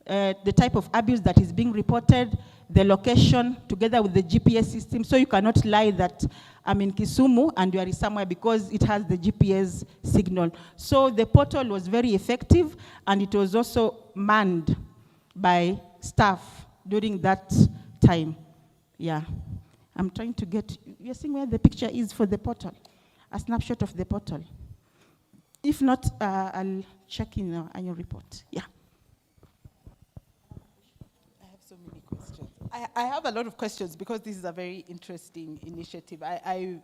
the type of abuse that is being reported, the location, together with the GPS system. So you cannot lie that I'm in Kisumu and you are somewhere, because it has the GPS signal. So the portal was very effective, and it was also manned by staff during that time. Yeah. I'm trying to get, you're seeing where the picture is for the portal, a snapshot of the portal. If not, I'll check in the annual report. Yeah. I have so many questions. I have a lot of questions because this is a very interesting initiative. I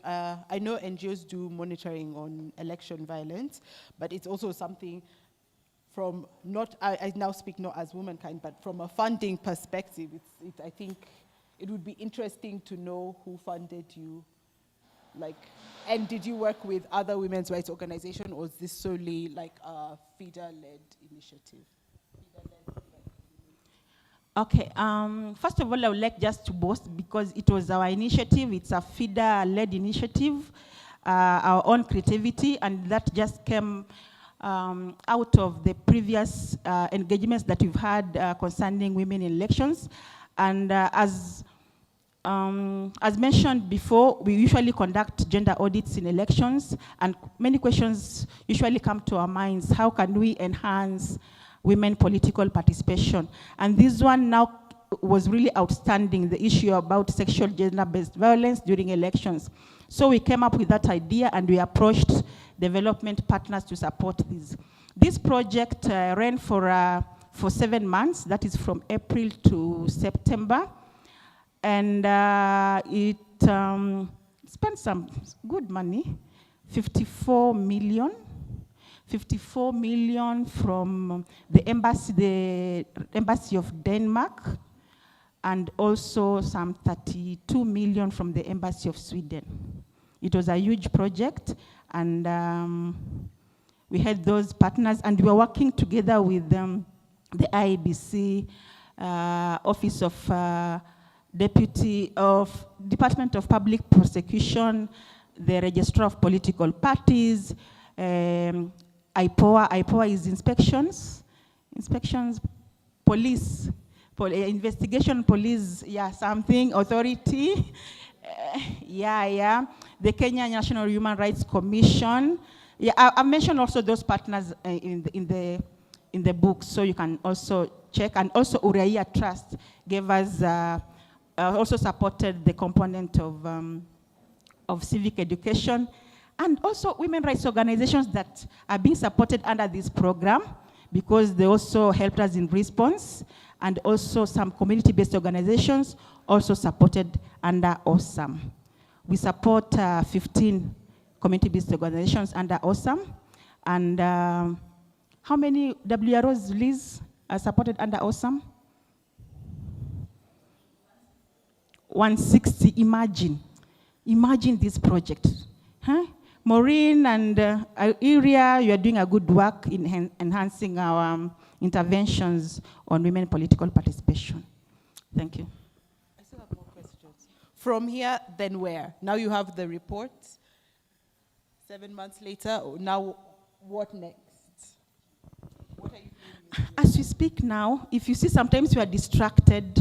know NGOs do monitoring on election violence, but it's also something from I now speak not as Womankind, but from a funding perspective, I think it would be interesting to know who funded you, and did you work with other women's rights organizations, or is this solely like a FIDA-led initiative? Okay, first of all, I would like just to boast, because it was our initiative, it's a FIDA-led initiative, our own creativity, and that just came out of the previous engagements that we've had concerning women in elections. And as mentioned before, we usually conduct gender audits in elections, and many questions usually come to our minds. How can we enhance women political participation? And this one now was really outstanding, the issue about sexual gender-based violence during elections. So we came up with that idea, and we approached development partners to support this. This project ran for 7 months, that is from April to September. And it spent some good money, 54 million from the embassy of Denmark, and also some 32 million from the embassy of Sweden. It was a huge project, and we had those partners, and we were working together with the IEBC, Office of Deputy of Department of Public Prosecution, the Registrar of Political Parties, IPOA is inspections, police, investigation police, yeah, something, authority, the Kenya National Human Rights Commission. Yeah, I mentioned also those partners in the book, so you can also check. And also Uraia Trust gave us, also supported the component of civic education. And also women rights organizations that are being supported under this program, because they also helped us in response, and also some community-based organizations also supported under AWESOME. We support 15 community-based organizations under AWESOME. And how many WROs, Liz, are supported under AWESOME? 160, imagine this project. Huh? Maureen and Iria, you are doing a good work in enhancing our interventions on women political participation. Thank you. I still have more questions. From here, then where? Now you have the report. 7 months later, now what next? What are you doing? As we speak now, if you see sometimes you are distracted,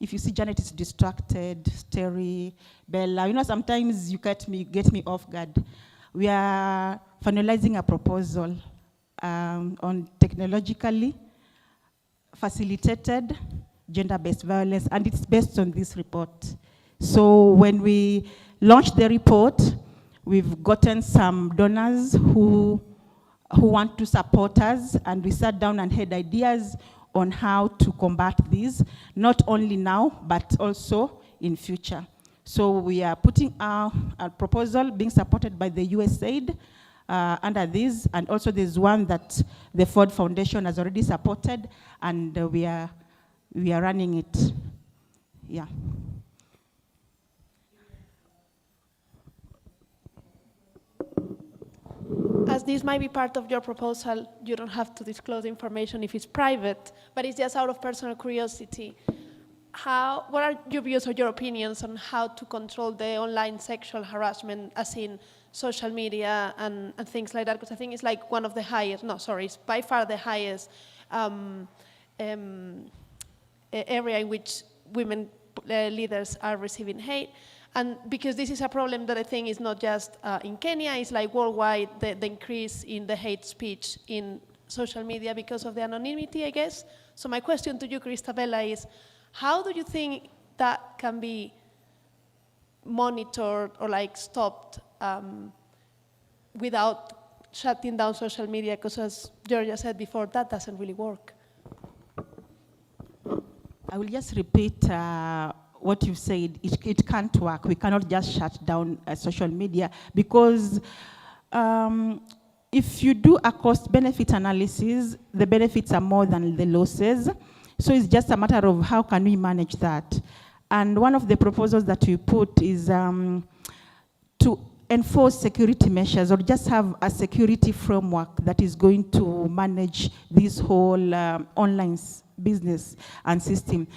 if you see Janet is distracted, Terry, Bella, you know, sometimes you get me off guard. We are finalizing a proposal on technologically facilitated gender-based violence, and it's based on this report. So when we launched the report, we've gotten some donors who want to support us, and we sat down and had ideas on how to combat these, not only now, but also in future. So we are putting a proposal being supported by the USAID under this, and also there's one that the FOWODE Foundation has already supported, and we are running it. Yeah. As this might be part of your proposal, you don't have to disclose information if it's private, but it's just out of personal curiosity. What are your views or your opinions on how to control the online sexual harassment, as in social media and things like that? Because I think it's like one of the highest, no, sorry, it's by far the highest area in which women leaders are receiving hate. And because this is a problem that I think is not just in Kenya, it's like worldwide, the increase in the hate speech in social media because of the anonymity, I guess. So my question to you, Christabella, is how do you think that can be monitored or like stopped without shutting down social media? Because as Georgia said before, that doesn't really work. I will just repeat what you've said. It can't work. We cannot just shut down social media, because if you do a cost-benefit analysis, the benefits are more than the losses. So it's just a matter of how can we manage that. And one of the proposals that we put is to enforce security measures, or just have a security framework that is going to manage this whole online business and system.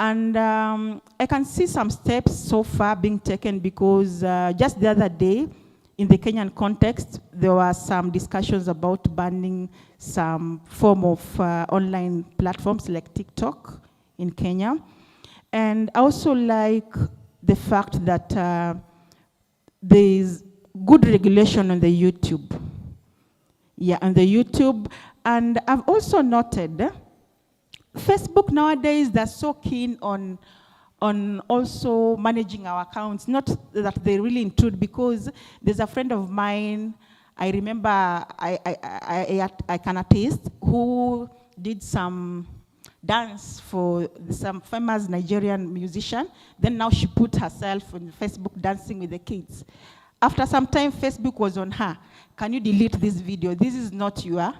And I can see some steps so far being taken, because just the other day, in the Kenyan context, there were some discussions about banning some form of online platforms like TikTok in Kenya. And I also like the fact that there is good regulation on the YouTube. Yeah, on the YouTube. And I've also noted Facebook nowadays, they're so keen on also managing our accounts, not that they really intrude, because there's a friend of mine, I remember, I can attest, who did some dance for some famous Nigerian musician. Then now she put herself on Facebook dancing with the kids. After some time, Facebook was on her. Can you delete this video? This is not your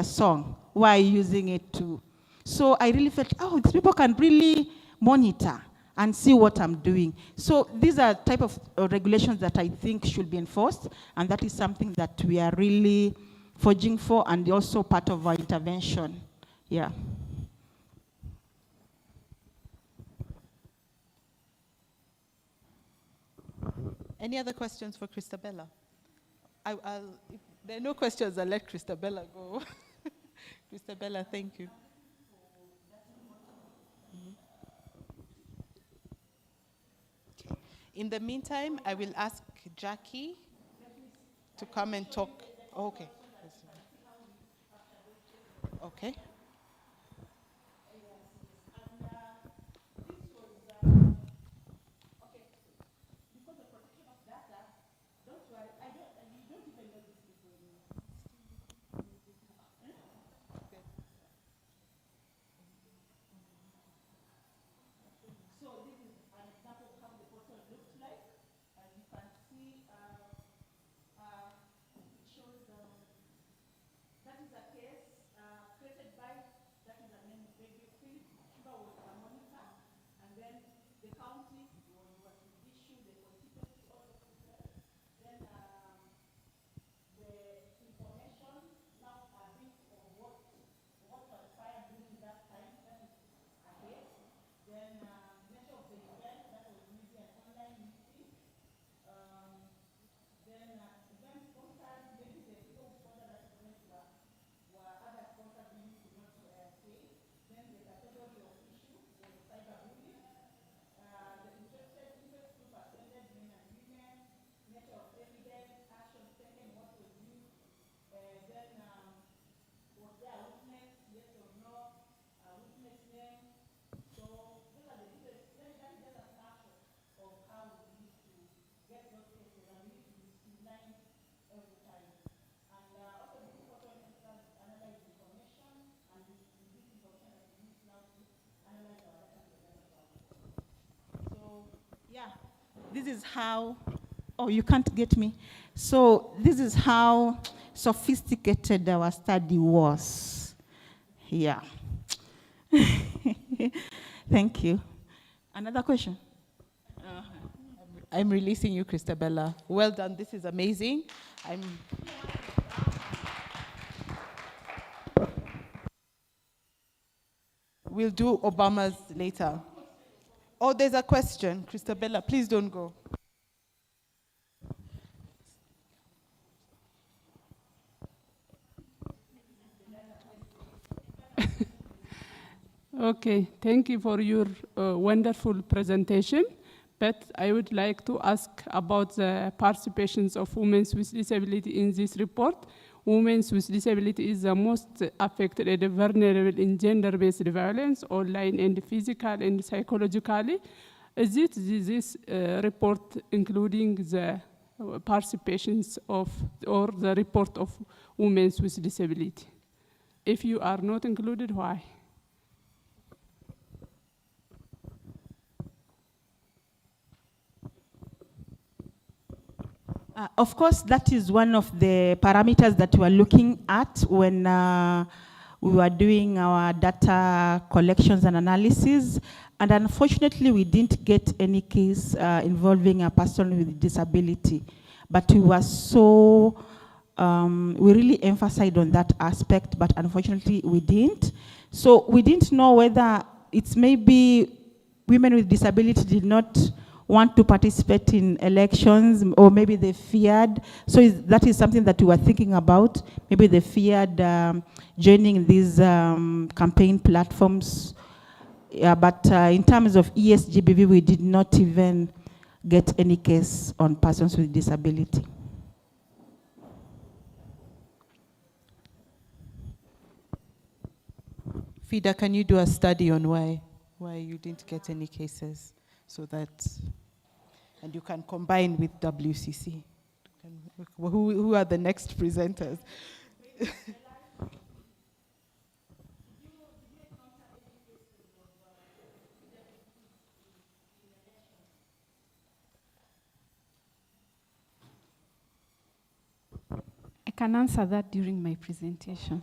song. Why are you using it to? So I really felt, oh, these people can really monitor and see what I'm doing. So these are type of regulations that I think should be enforced, and that is something that we are really forging for, and also part of our intervention. Yeah. Any other questions for Christabella? If there are no questions, I'll let Christabella go. Christabella, thank you. In the meantime, I will ask Jackie to come and talk. Oh, okay. Okay. This is how, oh, you can't get me. So this is how sophisticated our study was. Yeah. Thank you. Another question? I'm releasing you, Christabella. Well done, this is amazing. We'll do Obama's later. Oh, there's a question. Christabella, please don't go. Okay, thank you for your wonderful presentation. But I would like to ask about the participations of women with disability in this report. Women with disability is the most affected and vulnerable in gender-based violence, online and physical and psychologically. Is it this report including the participations of, or the report of women with disability? If you are not included, why? Of course, that is one of the parameters that we are looking at when we were doing our data collections and analysis. And unfortunately, we didn't get any case involving a person with disability. But we were so, we really emphasized on that aspect, but unfortunately, we didn't. So we didn't know whether it's maybe women with disability did not want to participate in elections, or maybe they feared. So that is something that we were thinking about. Maybe they feared joining these campaign platforms. Yeah, but in terms of SGBV, we did not even get any case on persons with disability. FIDA, can you do a study on why you didn't get any cases, so that, and you can combine with WCC? Who are the next presenters? I can answer that during my presentation.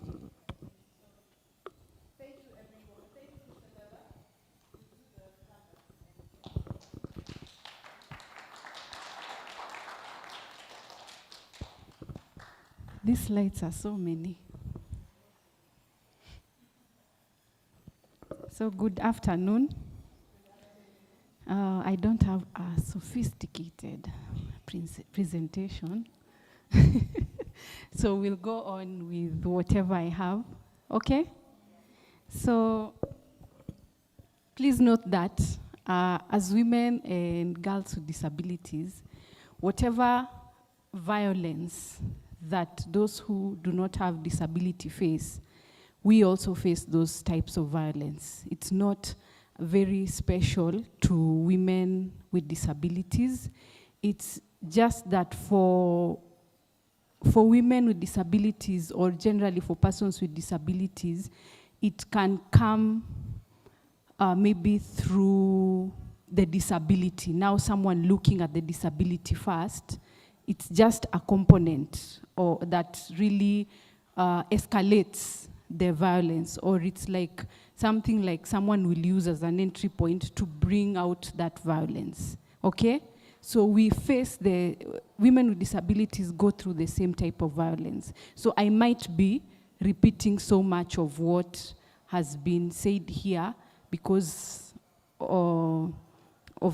These slides are so many. So good afternoon. I don't have a sophisticated presentation. So we'll go on with whatever I have, okay? So please note that as women and girls with disabilities, whatever violence that those who do not have disability face, we also face those types of violence. It's not very special to women with disabilities. It's just that for women with disabilities, or generally for persons with disabilities, it can come maybe through the disability. Now someone looking at the disability first, it's just a component or that really escalates the violence, or it's like something like someone will use as an entry point to bring out that violence, okay? So we face women with disabilities go through the same type of violence. So I might be repeating so much of what has been said here because of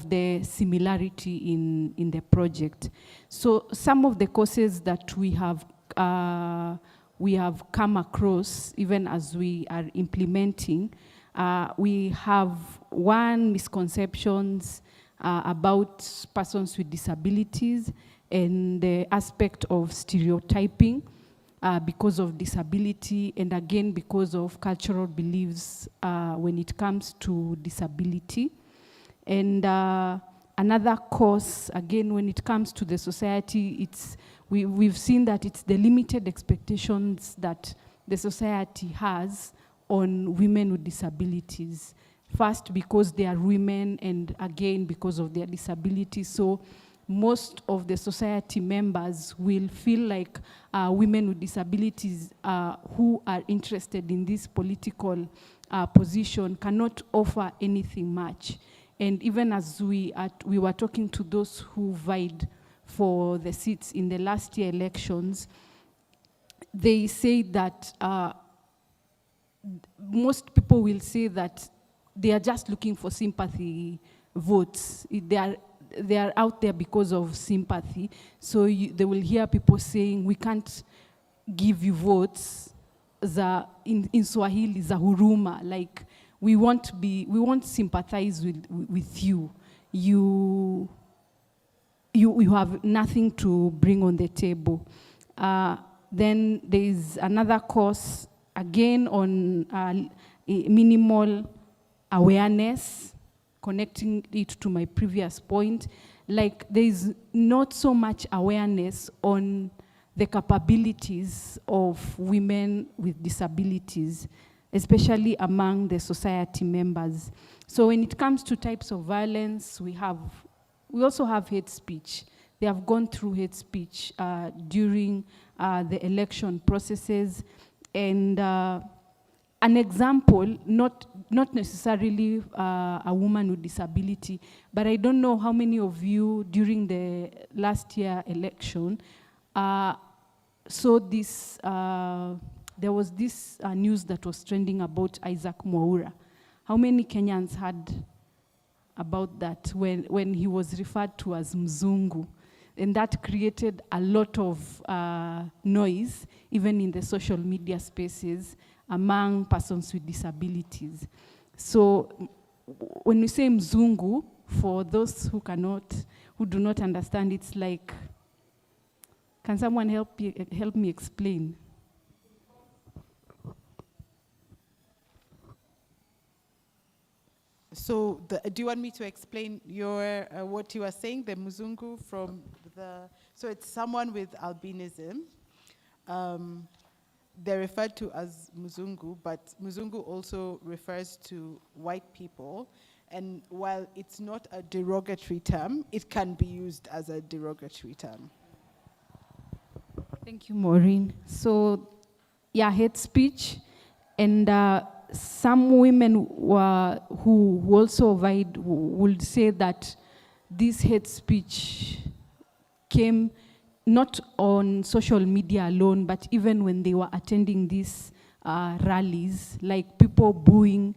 the similarity in the project. So some of the causes that we have come across, even as we are implementing, we have misconceptions about persons with disabilities and the aspect of stereotyping because of disability, and again because of cultural beliefs when it comes to disability. And another cause, again, when it comes to the society, we've seen that it's the limited expectations that the society has on women with disabilities. First, because they are women, and again, because of their disability. So most of the society members will feel like women with disabilities who are interested in this political position cannot offer anything much. And even as we were talking to those who vied for the seats in the last year elections, they say that most people will say that they are just looking for sympathy votes. They are out there because of sympathy. So they will hear people saying, we can't give you votes in Swahili, za huruma, like we won't sympathize with you. You have nothing to bring on the table. Then there is another course, again on minimal awareness, connecting it to my previous point. Like there is not so much awareness on the capabilities of women with disabilities, especially among the society members. So when it comes to types of violence, we also have hate speech. They have gone through hate speech during the election processes. And an example, not necessarily a woman with disability, but I don't know how many of you during the last year election saw this, there was this news that was trending about Isaac Mwaura. How many Kenyans heard about that when he was referred to as Mzungu? And that created a lot of noise, even in the social media spaces, among persons with disabilities. So when we say Mzungu, for those who do not understand, it's like, can someone help me explain? So do you want me to explain what you are saying, the Mzungu from so it's someone with albinism. They're referred to as Mzungu, but Mzungu also refers to white people. And while it's not a derogatory term, it can be used as a derogatory term. Thank you, Maureen. So, yeah, hate speech. And some women who also vied would say that this hate speech came not on social media alone, but even when they were attending these rallies, like people booing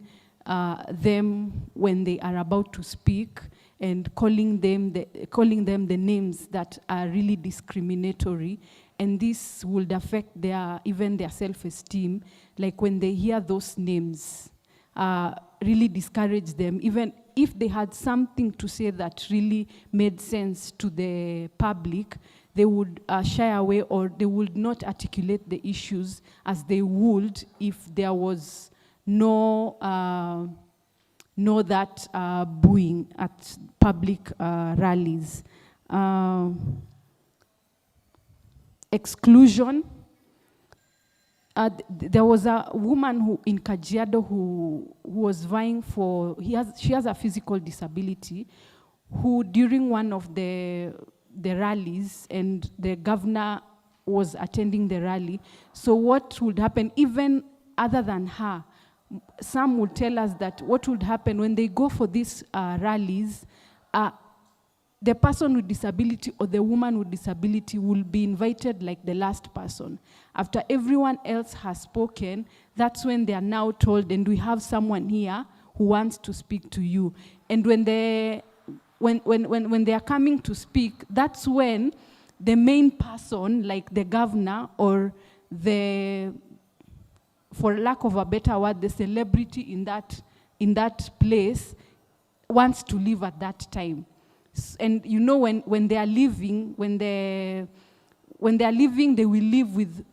them when they are about to speak and calling them the names that are really discriminatory. And this would affect even their self-esteem. Like when they hear those names, really discourage them. if they had something to say that really made sense to the public, they would shy away, or they would not articulate the issues as they would if there was no booing at public rallies. Exclusion. There was a woman who in Kajiado who was vying for, she has a physical disability, who during one of the rallies, and the governor was attending the rally. So what would happen, even other than her, some would tell us that what would happen when they go for these rallies, the person with disability or the woman with disability will be invited like the last person. After everyone else has spoken, that's when they are now told, and we have someone here who wants to speak to you. And when they are coming to speak, that's when the main person, like the governor or the, for lack of a better word, the celebrity in that place wants to leave at that time. And you know, when they are leaving, when they are leaving, they will leave with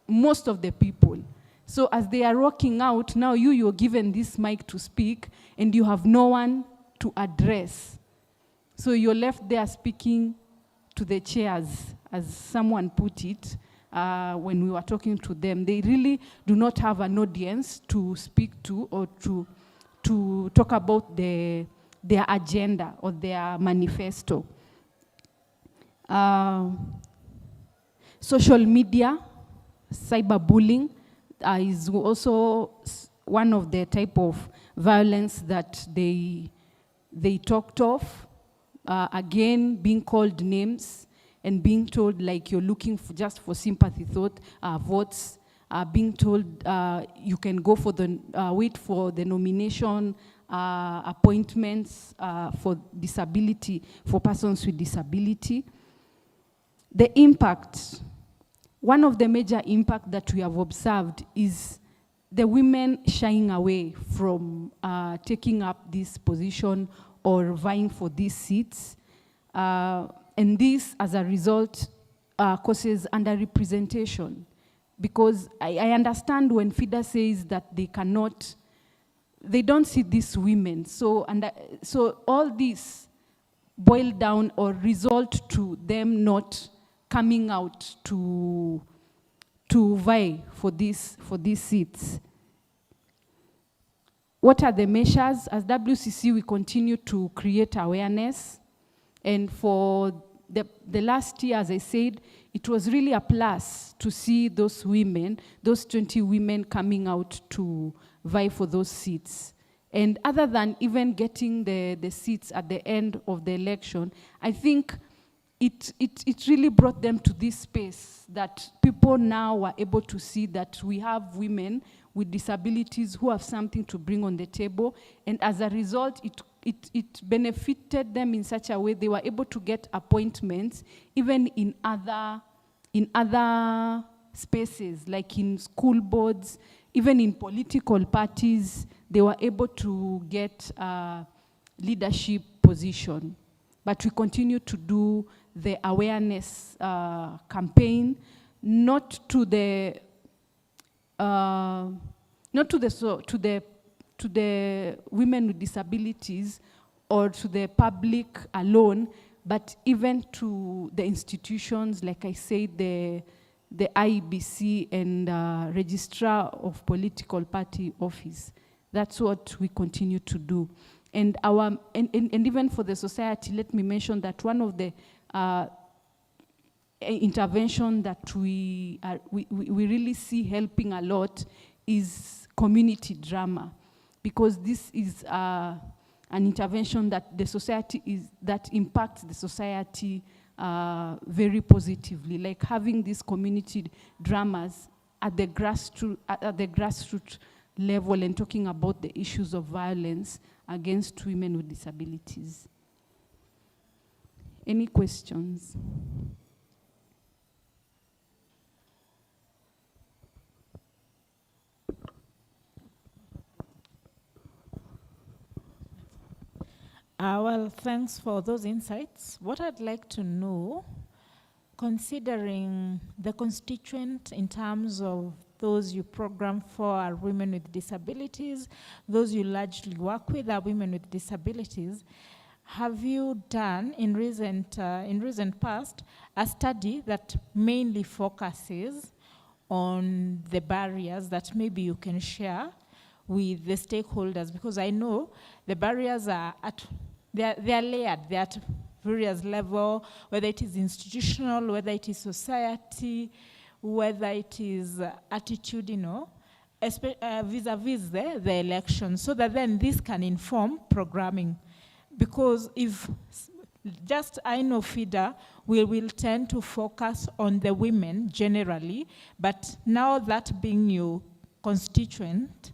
most of the people. So as they are walking out, now you're given this mic to speak, and you have no one to address. So you're left there speaking to the chairs, as someone put it when we were talking to them. They really do not have an audience to speak to, or to talk about their agenda or their manifesto. Social media, cyberbullying is also one of the type of violence that they talked of. Again, being called names and being told like you're looking just for sympathy votes, being told you can go for the, wait for the nomination, appointments for disability, for persons with disability. The impact, one of the major impact that we have observed is the women shying away from taking up this position or vying for these seats. And this, as a result, causes underrepresentation. Because I understand when FIDA says that they don't see these women. So all this boil down or result to them not coming out to vie for these seats. What are the measures? As WCC, we continue to create awareness. And for the last year, as I said, it was really a plus to see those women, those 20 women coming out to vie for those seats. And other than even getting the seats at the end of the election, I think it really brought them to this space that people now were able to see that we have women with disabilities who have something to bring on the table. And as a result, it benefited them in such a way they were able to get appointments even in other spaces, like in school boards, even in political parties. They were able to get a leadership position. But we continue to do the awareness campaign, not to the women with disabilities or to the public alone, but even to the institutions, like I said, the IEBC and Registrar of Political Party Office. That's what we continue to do. And even for the society, let me mention that one of the intervention that we really see helping a lot is community drama, because this is an intervention that the society that impacts the society very positively, like having these community dramas at the grassroots level and talking about the issues of violence against women with disabilities. Any questions? Well, thanks for those insights. What I'd like to know, considering the constituent in terms of those you program for are women with disabilities, those you largely work with are women with disabilities, have you done in recent past a study that mainly focuses on the barriers that maybe you can share with the stakeholders? Because I know the barriers are they're layered, they're at various levels, whether it is institutional, whether it is society, whether it is attitude, vis-a-vis the election, so that then this can inform programming. Because if just I know FIDA will tend to focus on the women generally, but now that being your constituent,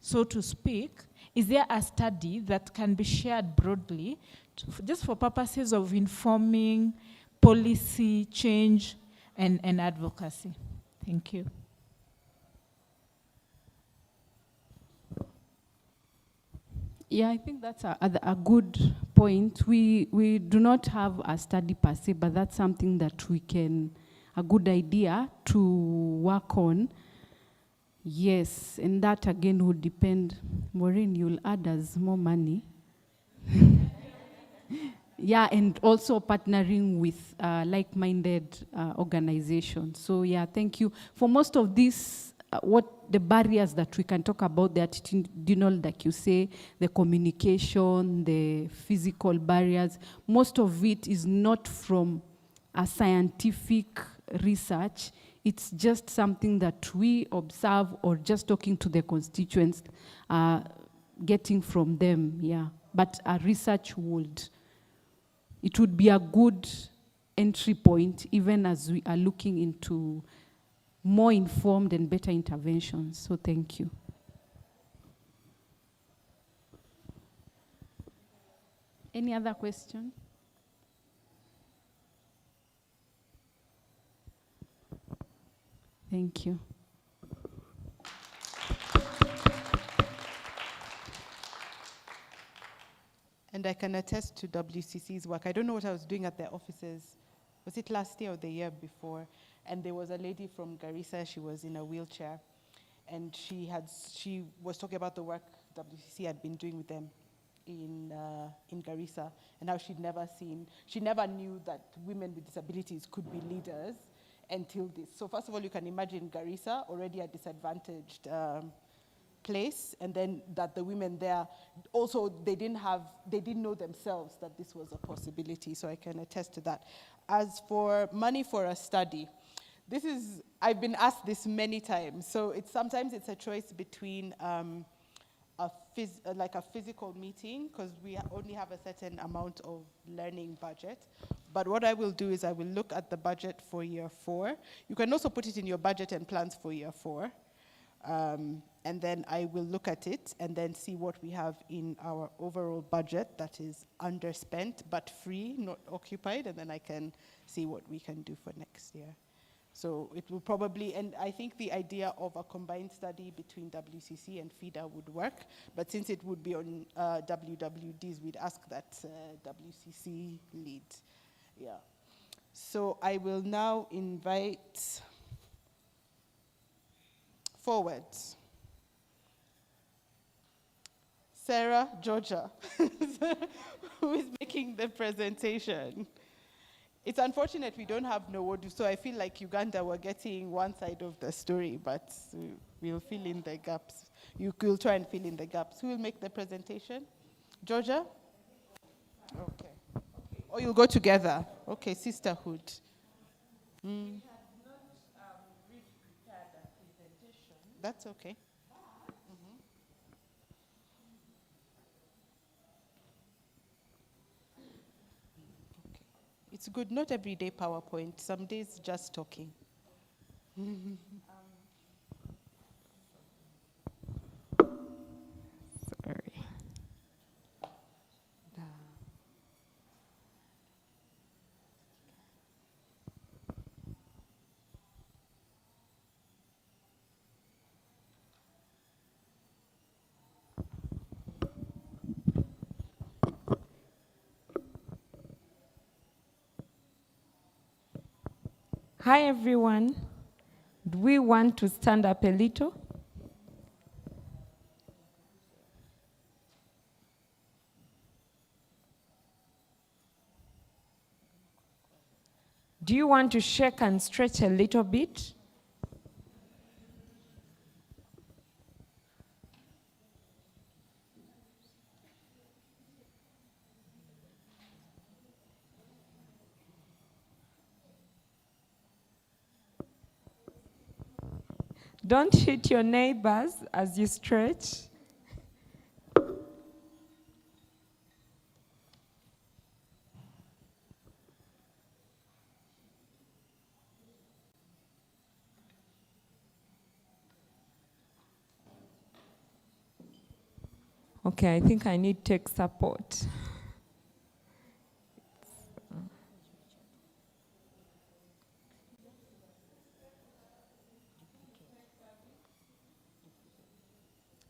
so to speak, is there a study that can be shared broadly just for purposes of informing policy change and advocacy? Thank you. Yeah, I think that's a good point. We do not have a study per se, but that's something that a good idea to work on. Yes, and that again would depend. Maureen, you'll add us more money. Yeah, and also partnering with like-minded organizations. So yeah, thank you. For most of these, what the barriers that we can talk about, the attitudinal, like you say, the communication, the physical barriers, most of it is not from a scientific research. It's just something that we observe or just talking to the constituents, getting from them, yeah. But a research it would be a good entry point, even as we are looking into more informed and better interventions. So thank you. Any other question? Thank you. And I can attest to WCC's work. I don't know what I was doing at their offices. Was it last year or the year before? And there was a lady from Garissa. She was in a wheelchair. And she was talking about the work WCC had been doing with them in Garissa, and how she never knew that women with disabilities could be leaders until this. So first of all, you can imagine Garissa, already a disadvantaged place, and then that the women there also, they didn't know themselves that this was a possibility. So I can attest to that. As for money for a study, I've been asked this many times. So sometimes it's a choice between like a physical meeting, because we only have a certain amount of learning budget. But what I will do is I will look at the budget for year 4. You can also put it in your budget and plans for year 4. And then I will look at it and then see what we have in our overall budget that is underspent but free, not occupied, and then I can see what we can do for next year. So it will probably, and I think the idea of a combined study between WCC and FIDA would work, but since it would be on WWDs, we'd ask that WCC lead. Yeah. So I will now invite forward Sarah Georgia, who is making the presentation. It's unfortunate we don't have NUWODU, so I feel like Uganda, we're getting one side of the story, but we'll fill in the gaps. You'll try and fill in the gaps. Who will make the presentation? Georgia? Okay. Or you'll go together. Okay, sisterhood. That's okay. It's good, not every day PowerPoint, some days just talking. Sorry. Hi, everyone. Do we want to stand up a little? Do you want to shake and stretch a little bit? Don't hit your neighbors as you stretch. Okay, I think I need tech support.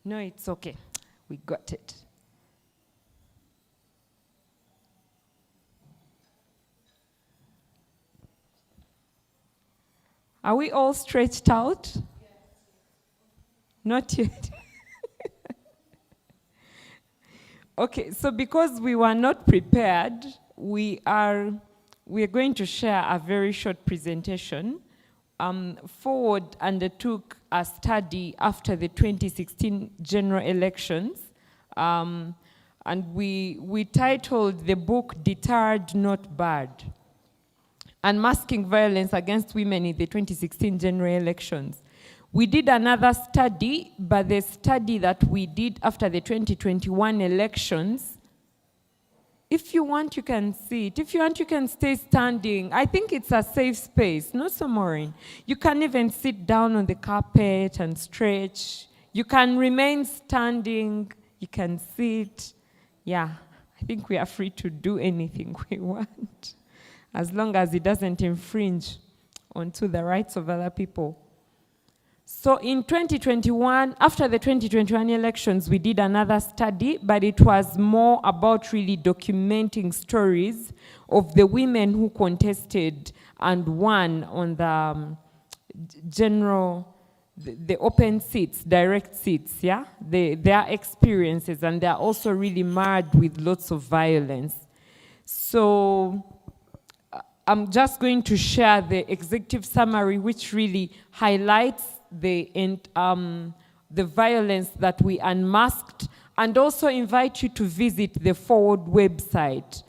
No, it's okay. We got it. Are we all stretched out? Not yet. Okay, so because we were not prepared, we are going to share a very short presentation. FOWODE undertook a study after the 2016 general elections, and we titled the book "Deterred, Not Barred: Unmasking Violence Against Women in the 2016 general elections." We did another study, but the study that we did after the 2021 elections, if you want, you can sit. If you want, you can stay standing. I think it's a safe space, no, Maureen. You can even sit down on the carpet and stretch. You can remain standing. You can sit. Yeah, I think we are free to do anything we want, as long as it doesn't infringe onto the rights of other people. So in 2021, after the 2021 elections, we did another study, but it was more about really documenting stories of the women who contested and won on the the open seats, direct seats, yeah? Their experiences, and they're also really marred with lots of violence. So I'm just going to share the executive summary, which really highlights the violence that we unmasked, and also invite you to visit the FOWODE website,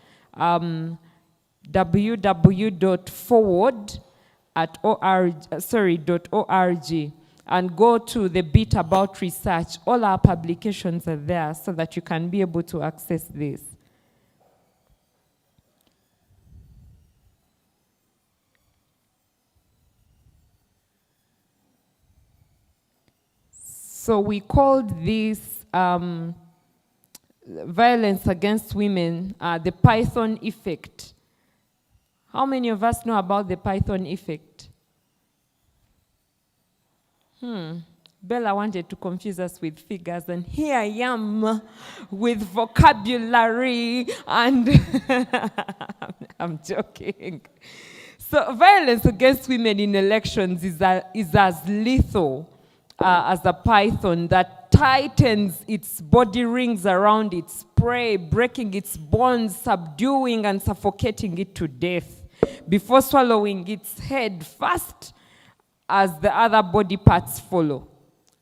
www.fowode.org, and go to the bit about research. All our publications are there so that you can be able to access this. So we called this violence against women the Python effect. How many of us know about the Python effect? Bella wanted to confuse us with figures, and here I am with vocabulary, and I'm joking. So violence against women in elections is as lethal as a python that tightens its body rings around its prey, breaking its bonds, subduing and suffocating it to death before swallowing its head first as the other body parts follow.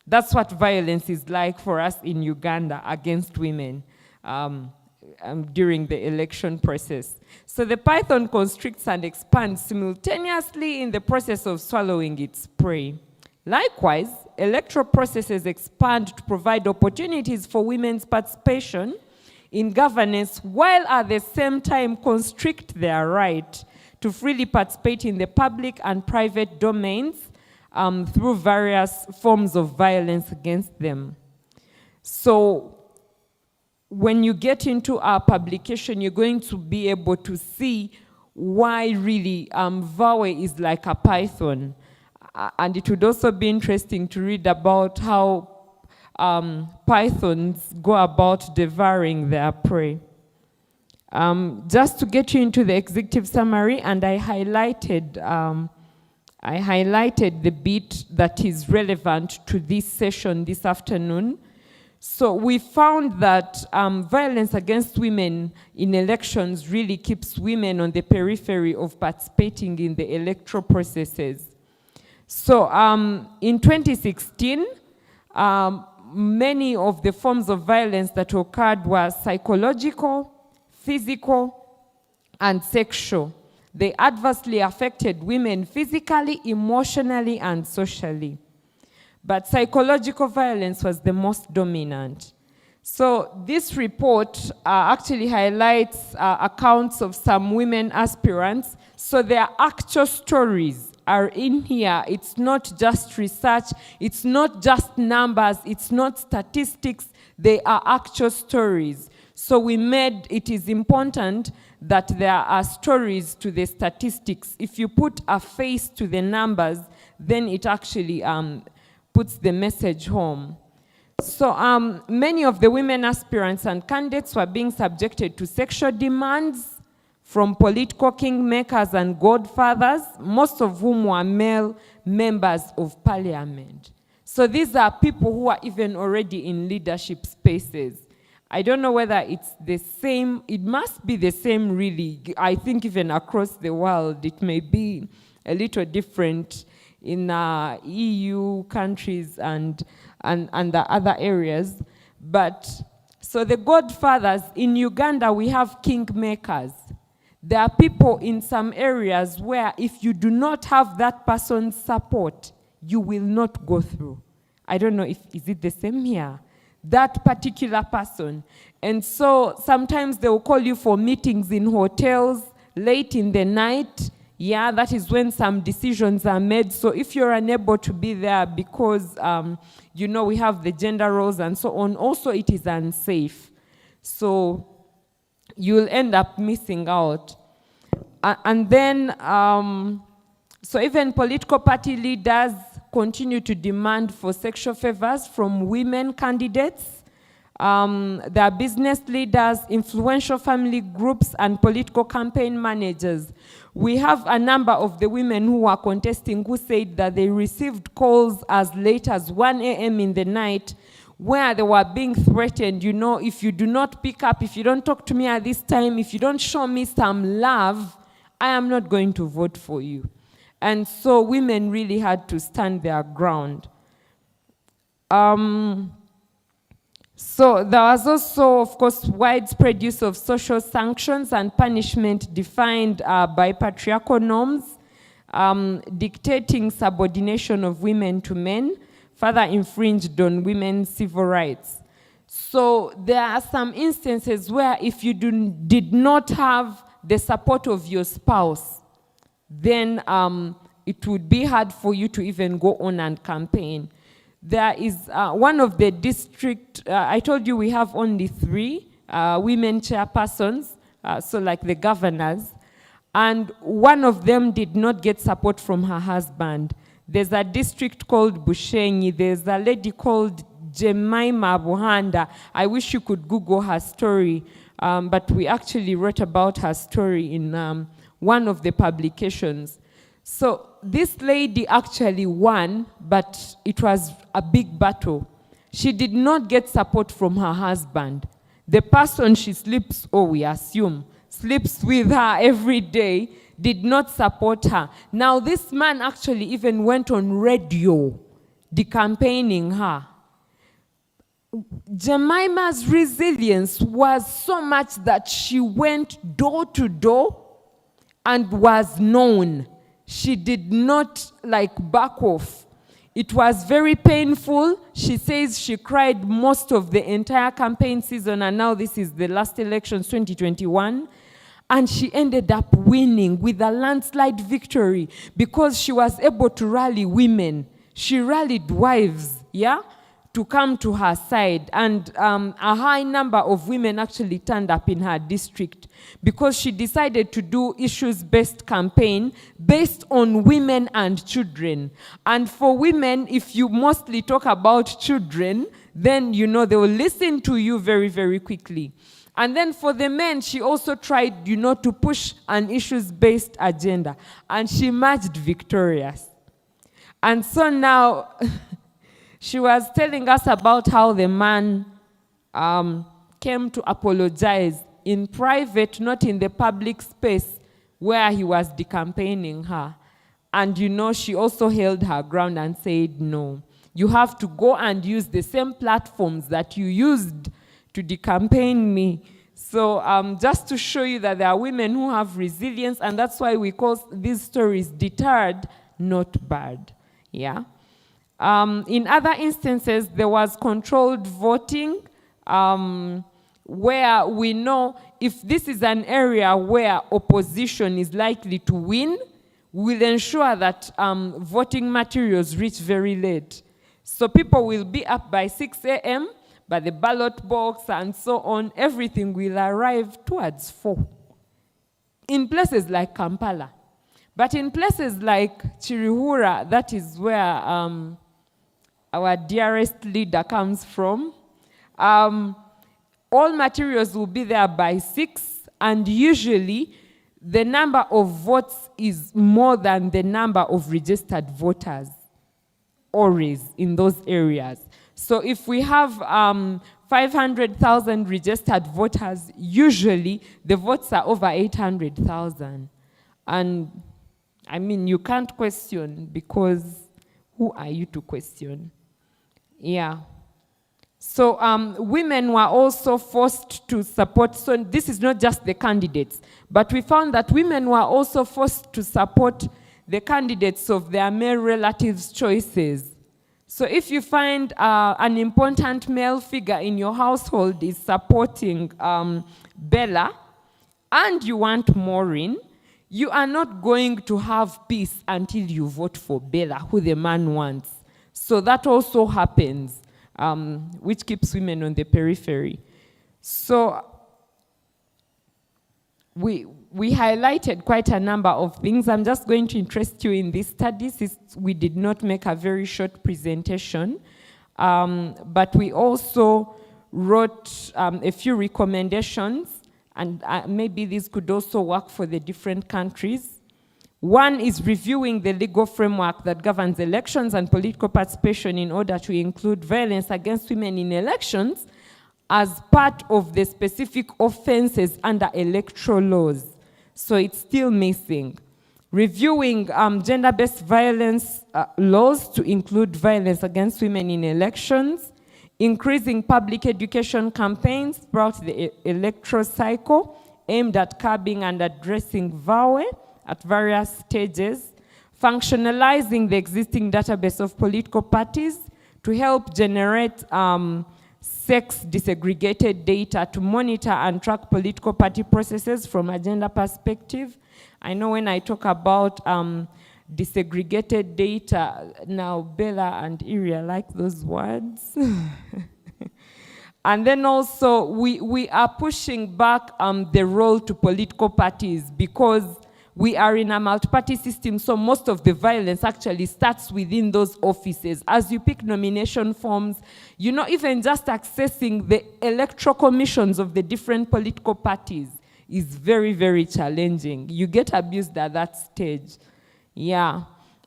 That's what violence is like for us in Uganda against women during the election process. So the python constricts and expands simultaneously in the process of swallowing its prey. Likewise, electoral processes expand to provide opportunities for women's participation in governance, while at the same time constrict their right to freely participate in the public and private domains through various forms of violence against them. So when you get into our publication, you're going to be able to see why really VAWE is like a python. And it would also be interesting to read about how pythons go about devouring their prey. Just to get you into the executive summary, and I highlighted I highlighted the bit that is relevant to this session this afternoon. So we found that violence against women in elections really keeps women on the periphery of participating in the electoral processes. So in 2016, many of the forms of violence that occurred were psychological, physical, and sexual. They adversely affected women physically, emotionally, and socially. But psychological violence was the most dominant. So this report actually highlights accounts of some women aspirants. So their actual stories are in here. It's not just research, it's not just numbers, it's not statistics, they are actual stories. So we made, it is important that there are stories to the statistics. If you put a face to the numbers, then it actually puts the message home. So many of the women aspirants and candidates were being subjected to sexual demands from political kingmakers and godfathers, most of whom were male members of parliament. So these are people who are even already in leadership spaces. I don't know whether it's the same, it must be the same really. I think even across the world, it may be a little different in EU countries and the other areas. But, so the godfathers, in Uganda, we have kingmakers. There are people in some areas where if you do not have that person's support, you will not go through. I don't know if, is it the same here? That particular person. And so sometimes they will call you for meetings in hotels late in the night. Yeah, that is when some decisions are made. So if you're unable to be there because, you know, we have the gender roles and so on, also it is unsafe. So you'll end up missing out. And then, so even political party leaders continue to demand for sexual favors from women candidates. There are business leaders, influential family groups, and political campaign managers. We have a number of the women who are contesting who said that they received calls as late as 1 a.m. in the night where they were being threatened, you know, if you do not pick up, if you don't talk to me at this time, if you don't show me some love, I am not going to vote for you. And so women really had to stand their ground. So there was also, of course, widespread use of social sanctions and punishment defined by patriarchal norms, dictating subordination of women to men, further infringed on women's civil rights. So there are some instances where if you did not have the support of your spouse, then it would be hard for you to even go on and campaign. There is one of the district, I told you we have only 3 women chairpersons, so like the governors, and one of them did not get support from her husband. There's a district called Bushenyi, there's a lady called Jemima Buhanda. I wish you could Google her story, but we actually wrote about her story in one of the publications. So this lady actually won, but it was a big battle. She did not get support from her husband. The person she sleeps, or we assume, sleeps with her every day, did not support her. Now this man actually even went on radio, decampaigning her. Jemima's resilience was so much that she went door to door and was known. She did not back off. It was very painful. She says she cried most of the entire campaign season, and now this is the last elections, 2021. And she ended up winning with a landslide victory because she was able to rally women. She rallied wives, yeah, to come to her side. And a high number of women actually turned up in her district because she decided to do issues-based campaign based on women and children. And for women, if you mostly talk about children, then you know they will listen to you very, very quickly. And then for the men, she also tried, you know, to push an issues-based agenda. And she emerged victorious. And so now, she was telling us about how the man came to apologize in private, not in the public space where he was decampaigning her. And you know, she also held her ground and said, no, you have to go and use the same platforms that you used to decampaign me. So just to show you that there are women who have resilience, and that's why we call these stories deterred, not barred. Yeah. In other instances, there was controlled voting, where we know if this is an area where opposition is likely to win, we'll ensure that voting materials reach very late. So people will be up by 6 a.m., but the ballot box and so on, everything will arrive towards 4. In places like Kampala. But in places like Chirihura, that is where our dearest leader comes from, all materials will be there by 6, and usually the number of votes is more than the number of registered voters, always in those areas. So if we have 500,000 registered voters, usually the votes are over 800,000. And I mean, you can't question, because who are you to question? Yeah. So women were also forced to support, so this is not just the candidates, but we found that women were also forced to support the candidates of their male relatives' choices. So if you find an important male figure in your household is supporting Bella, and you want Maureen, you are not going to have peace until you vote for Bella, who the man wants. So that also happens. Which keeps women on the periphery. So we highlighted quite a number of things. I'm just going to interest you in these studies. We did not make a very short presentation, but we also wrote a few recommendations, and maybe these could also work for the different countries. One is reviewing the legal framework that governs elections and political participation in order to include violence against women in elections as part of the specific offenses under electoral laws. So it's still missing. Reviewing gender-based violence laws to include violence against women in elections. Increasing public education campaigns throughout the electoral cycle aimed at curbing and addressing violence at various stages, functionalizing the existing database of political parties to help generate sex disaggregated data to monitor and track political party processes from a gender perspective. I know when I talk about disaggregated data, now Bella and Iria like those words. And then also we are pushing back the role to political parties, because we are in a multi-party system, so most of the violence actually starts within those offices. As you pick nomination forms, you know, even just accessing the electoral commissions of the different political parties is very, very challenging. You get abused at that stage. Yeah.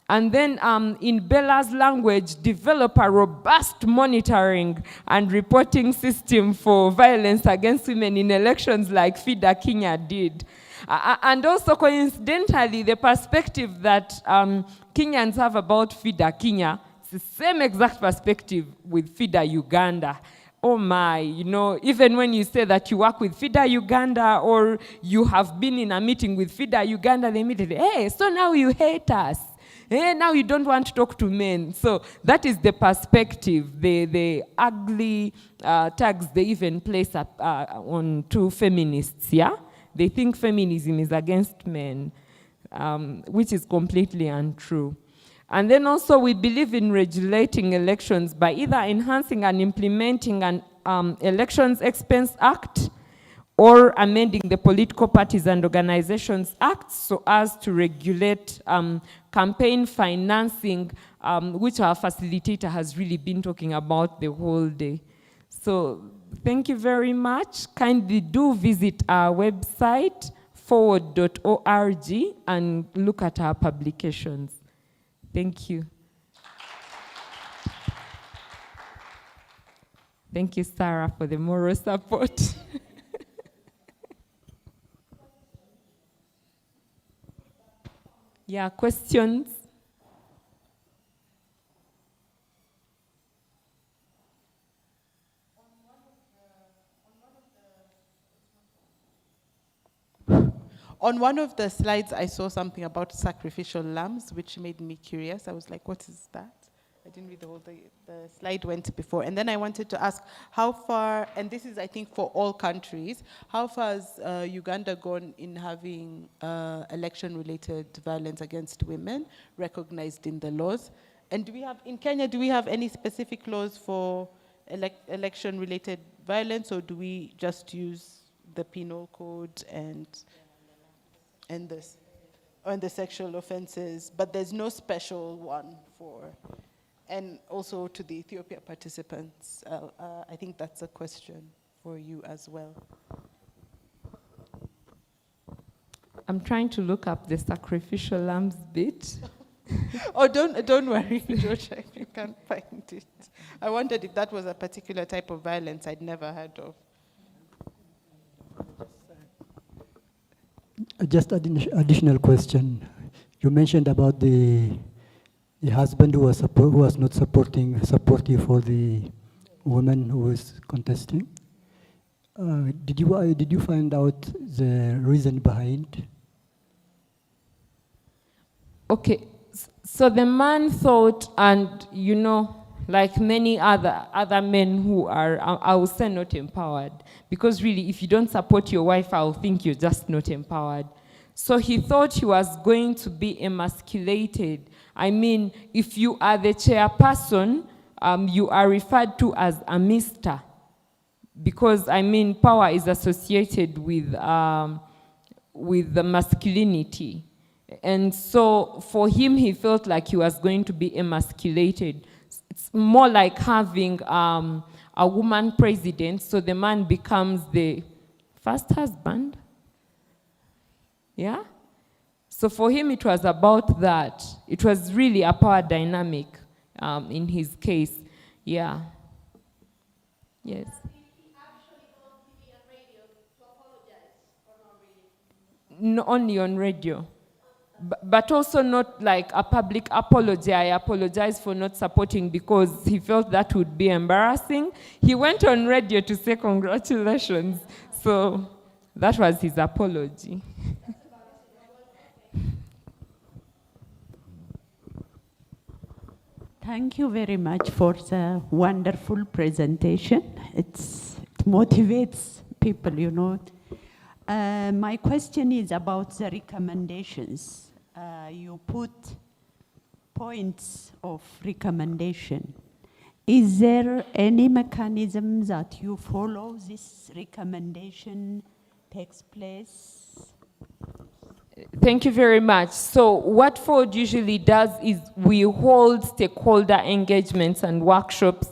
And then in Bella's language, develop a robust monitoring and reporting system for violence against women in elections like FIDA-Kenya did. And also, coincidentally, the perspective that Kenyans have about FIDA-Kenya, it's the same exact perspective with FIDA-Uganda. Oh my, you know, even when you say that you work with FIDA-Uganda or you have been in a meeting with FIDA-Uganda, they immediately, hey, so now you hate us. Hey, now you don't want to talk to men. So that is the perspective, the ugly tags they even place on to feminists, yeah? They think feminism is against men, which is completely untrue. And then also we believe in regulating elections by either enhancing and implementing an Elections Expense Act or amending the Political Parties and Organizations Act so as to regulate campaign financing, which our facilitator has really been talking about the whole day. So thank you very much. Kindly do visit our website, FOWODE.org, and look at our publications. Thank you. Thank you, Sarah, for the moral support. Yeah, questions? On one of the slides, I saw something about sacrificial lambs, which made me curious. I was like, what is that? I didn't read the whole thing. The slide went before. And then I wanted to ask how far, and this is, I think, for all countries, how far has Uganda gone in having election-related violence against women recognized in the laws? And do we have, in Kenya, do we have any specific laws for election-related violence, or do we just use the penal code and the sexual offenses, but there's no special one for, and also to the Ethiopia participants? I think that's a question for you as well. I'm trying to look up the sacrificial lambs bit. Oh, don't worry, Georgia, if you can't find it. I wondered if that was a particular type of violence I'd never heard of. Just additional question. You mentioned about the husband who was not supportive for the woman who was contesting. Did you find out the reason behind? Okay, so the man thought, and you know, like many other men who are, I would say, not empowered. Because really, if you don't support your wife, I'll think you're just not empowered. So he thought he was going to be emasculated. I mean, if you are the chairperson, you are referred to as a mister. Because, I mean, power is associated with the masculinity. And so for him, he felt like he was going to be emasculated. It's more like having a woman president, so the man becomes the first husband. Yeah? So for him, it was about that. It was really a power dynamic in his case. Yeah. Yes. No, only on radio. But also not like a public apology. I apologize for not supporting because he felt that would be embarrassing. He went on radio to say congratulations. So that was his apology. Thank you very much for the wonderful presentation. It motivates people, you know. My question is about the recommendations. You put points of recommendation. Is there any mechanism that you follow this recommendation takes place? Thank you very much. So what FOWODE usually does is we hold stakeholder engagements and workshops.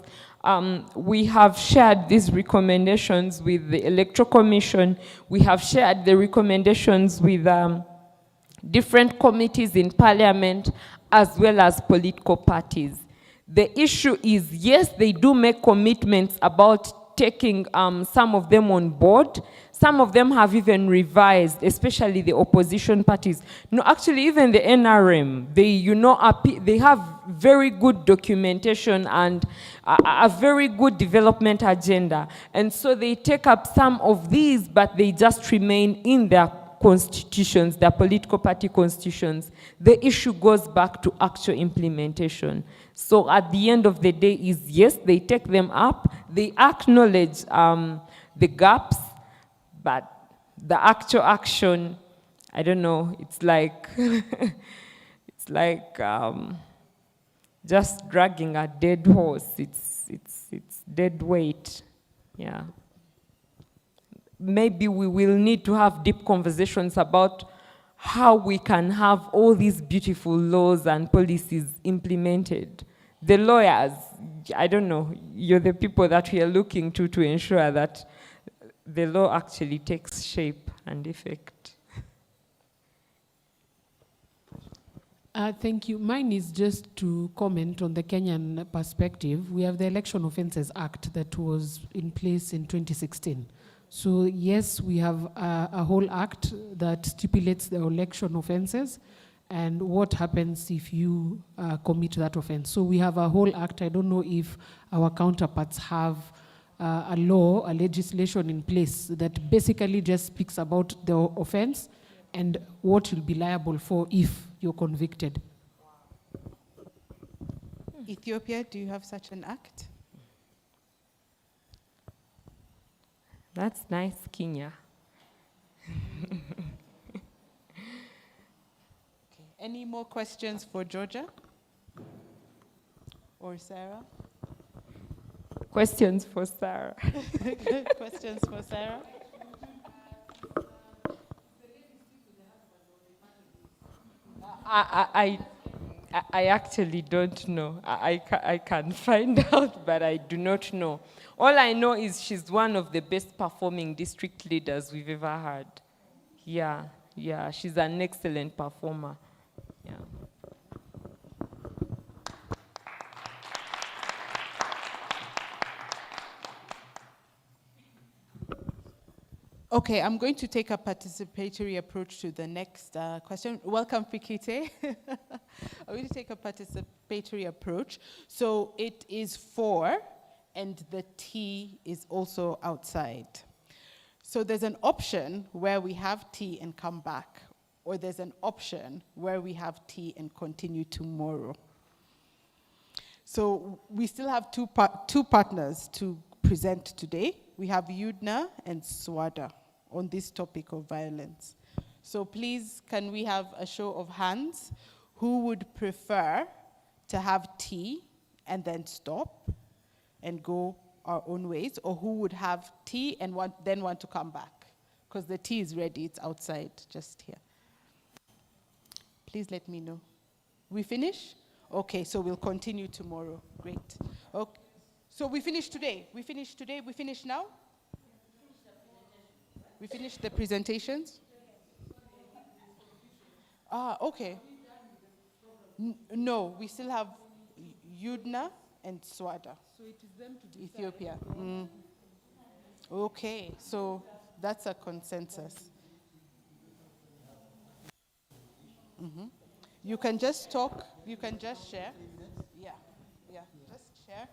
We have shared these recommendations with the Electoral Commission. We have shared the recommendations with different committees in Parliament, as well as political parties. The issue is, yes, they do make commitments about taking some of them on board. Some of them have even revised, especially the opposition parties. No, actually, even the NRM, they have very good documentation and a very good development agenda. And so they take up some of these, but they just remain in their constitutions, their political party constitutions. The issue goes back to actual implementation. So at the end of the day is, yes, they take them up, they acknowledge the gaps, but the actual action, I don't know, it's like, it's like just dragging a dead horse. It's dead weight, yeah. Maybe we will need to have deep conversations about how we can have all these beautiful laws and policies implemented. The lawyers, I don't know, you're the people that we are looking to ensure that the law actually takes shape and effect. Thank you. Mine is just to comment on the Kenyan perspective. We have the Election Offences Act that was in place in 2016. So yes, we have a whole act that stipulates the election offences and what happens if you commit that offense. So we have a whole act. I don't know if our counterparts have a law, a legislation in place that basically just speaks about the offense and what you'll be liable for if you're convicted. Ethiopia, do you have such an act? That's nice, Kenya. Any more questions for Georgia or Sarah? Questions for Sarah. Questions for Sarah? I actually don't know. I can find out, but I do not know. All I know is she's one of the best performing district leaders we've ever had. Yeah, she's an excellent performer. Yeah. Okay, I'm going to take a participatory approach to the next question. Welcome, Fikite. I'm going to take a participatory approach. So it is 4, and the T is also outside. So there's an option where we have tea and come back, or there's an option where we have tea and continue tomorrow. So we still have two partners to present today. We have UDNA and SWDA on this topic of violence. So please, can we have a show of hands? Who would prefer to have tea and then stop and go our own ways, or who would have tea and then want to come back? Because the tea is ready, it's outside, just here. Please let me know. We finish? Okay, so we'll continue tomorrow. Great. Okay. So we finish today. We finish today. We finish now? We finished the presentations? Okay. No, we still have UDNA and SWDA. So it is them to decide. Ethiopia. Okay, so that's a consensus. You can just talk, you can just share. Yeah, just share.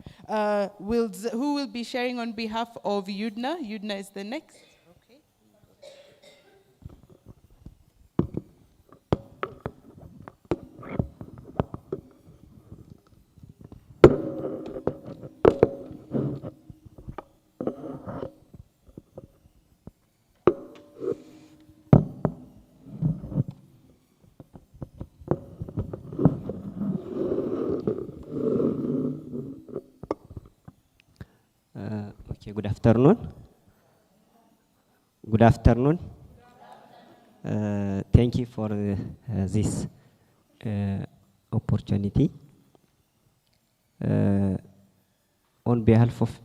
Who will be sharing on behalf of UDNA? UDNA is the next. Okay. Okay, good afternoon. Good afternoon. Thank you for this opportunity. On behalf of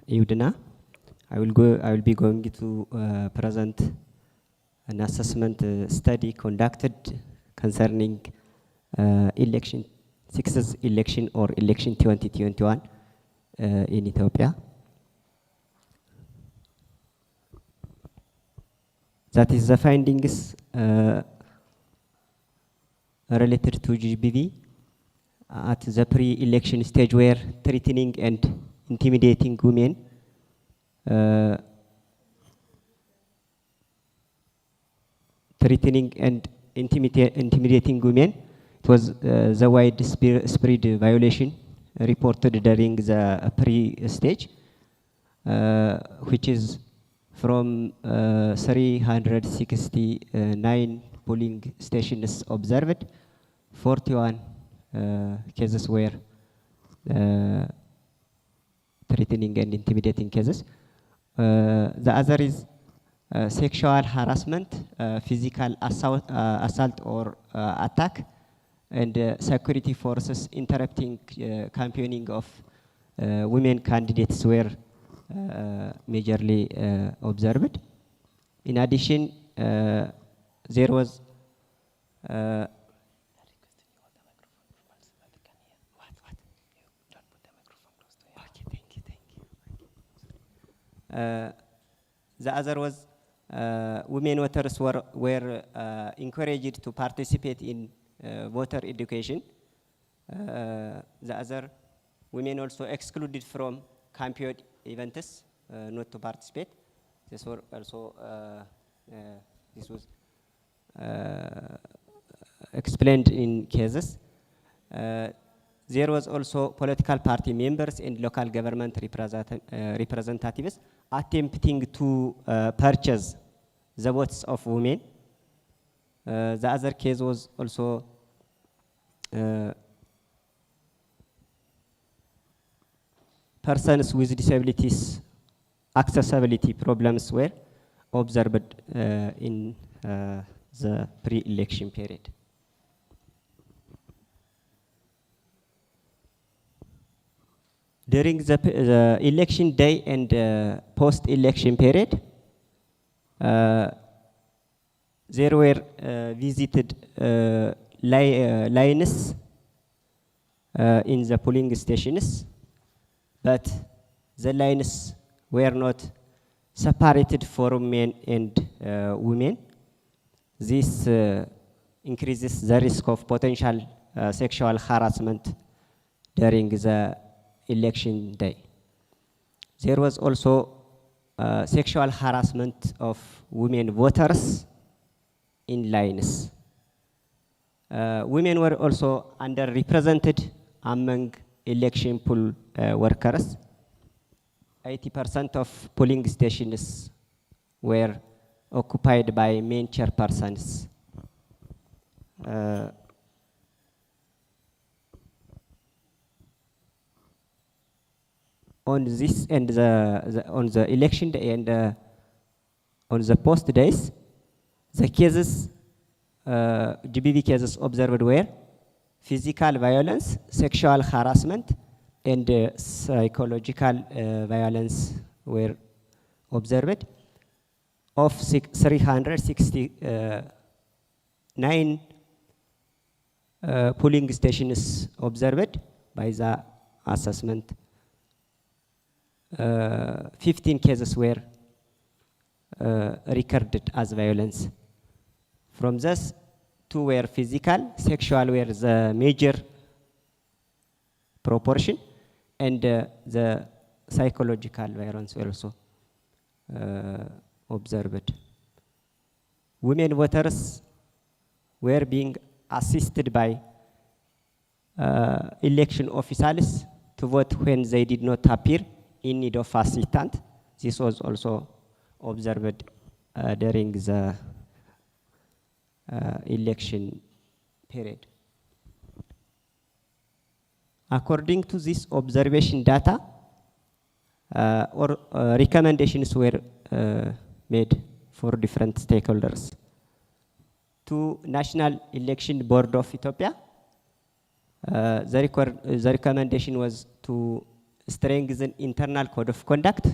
EWDNA, I will be going to present an assessment study conducted concerning election, 6th election or election 2021 in Ethiopia. That is the findings related to SGBV at the pre-election stage, where threatening and intimidating women it was the widespread violation reported during the pre-stage, which is from 369 polling stations observed, 41 cases were threatening and intimidating cases. The other is sexual harassment, physical assault or attack, and security forces interrupting campaigning of women candidates were majorly observed. In addition, there was The other was women voters were encouraged to participate in voter education. The other, women also excluded from campaign events, not to participate. This were also this was explained in cases. There was also political party members and local government representatives attempting to purchase the votes of women. The other case was also persons with disabilities accessibility problems were observed in the pre-election period. During the election day and post-election period, there were visited lines in the polling stations, but the lines were not separated for men and women. This increases the risk of potential sexual harassment during the election day. There was also sexual harassment of women voters in lines. Women were also underrepresented among election poll workers. 80% of polling stations were occupied by men chairpersons. On this and on the election day and on the post days, the cases, GBV cases observed were physical violence, sexual harassment, and psychological violence were observed. Of 369 polling stations observed by the assessment, 15 cases were recorded as violence. From this, 2 were physical, sexual were the major proportion, and the psychological violence were also observed. Women voters were being assisted by election officials to vote when they did not appear in need of assistance. This was also observed during the election period. According to this observation data, recommendations were made for different stakeholders. To National Election Board of Ethiopia, the recommendation was to strengthen internal code of conduct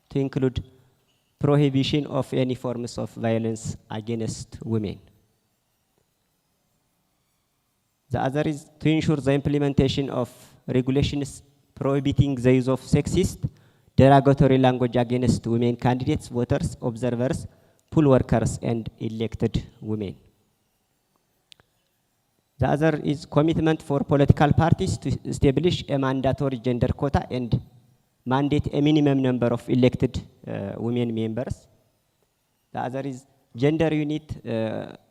to include prohibition of any forms of violence against women. The other is to ensure the implementation of regulations prohibiting the use of sexist, derogatory language against women candidates, voters, observers, poll workers, and elected women. The other is commitment for political parties to establish a mandatory gender quota and mandate a minimum number of elected women members. The other is gender unit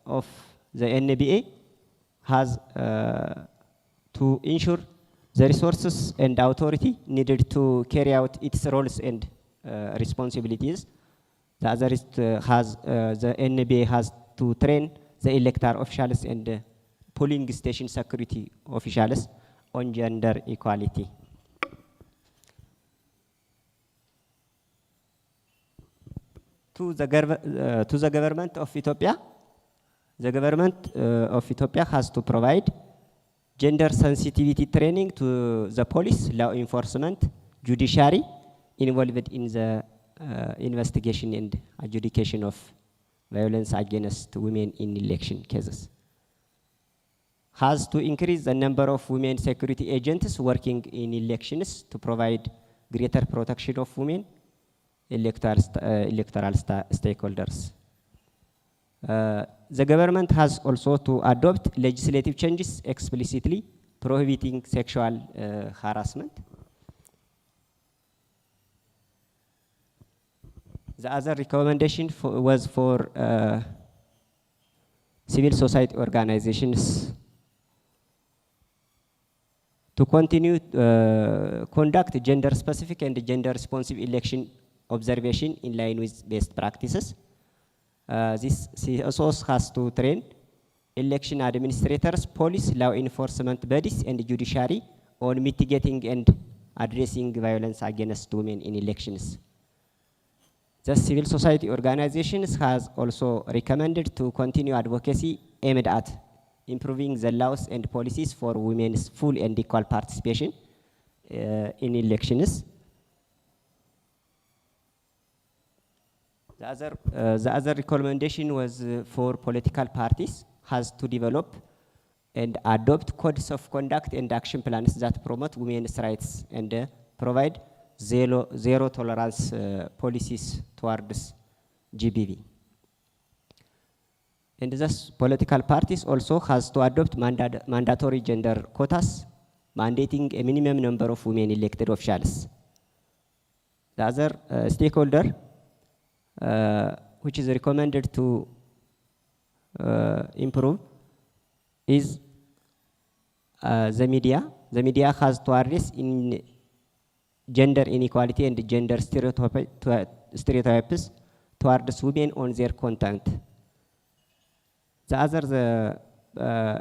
of the NBA has to ensure the resources and authority needed to carry out its roles and responsibilities. The other is the NBA has to train the electoral officials and polling station security officials on gender equality. To the government of Ethiopia, the government of Ethiopia has to provide gender sensitivity training to the police, law enforcement, judiciary involved in the investigation and adjudication of violence against women in election cases. Has to increase the number of women security agents working in elections to provide greater protection of women electoral stakeholders. The government has also to adopt legislative changes explicitly prohibiting sexual harassment. The other recommendation was for civil society organizations to continue conduct gender-specific and gender-responsive election observation in line with best practices. This CSOs has to train election administrators, police, law enforcement bodies, and judiciary on mitigating and addressing violence against women in elections. The civil society organizations has also recommended to continue advocacy aimed at improving the laws and policies for women's full and equal participation in elections. The other recommendation was for political parties has to develop and adopt codes of conduct and action plans that promote women's rights and provide zero tolerance policies towards GBV. And thus, political parties also has to adopt mandatory gender quotas, mandating a minimum number of women elected officials. The other stakeholder, which is recommended to improve, is the media. The media has to address in gender inequality and gender stereotypes towards women on their content. The other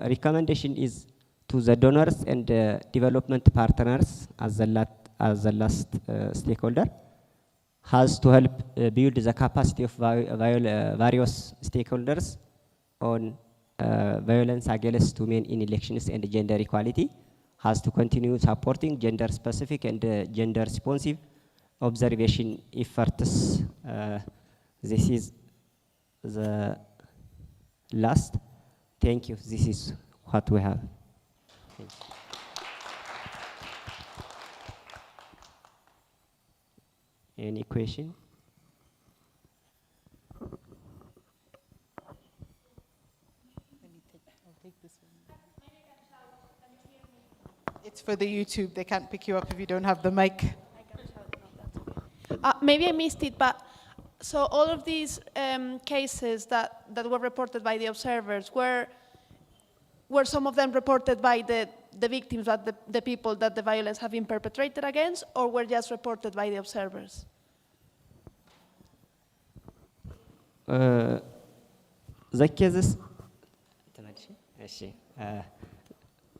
recommendation is to the donors and development partners as the last stakeholder, has to help build the capacity of various stakeholders on violence against women in elections and gender equality, has to continue supporting gender-specific and gender-responsive observation efforts. This is the last. Thank you. This is what we have. Thank you. Any question? It's for the YouTube. They can't pick you up if you don't have the mic. Maybe I missed it, but so all of these cases that were reported by the observers, were some of them reported by the victims, the people that the violence have been perpetrated against, or were just reported by the observers?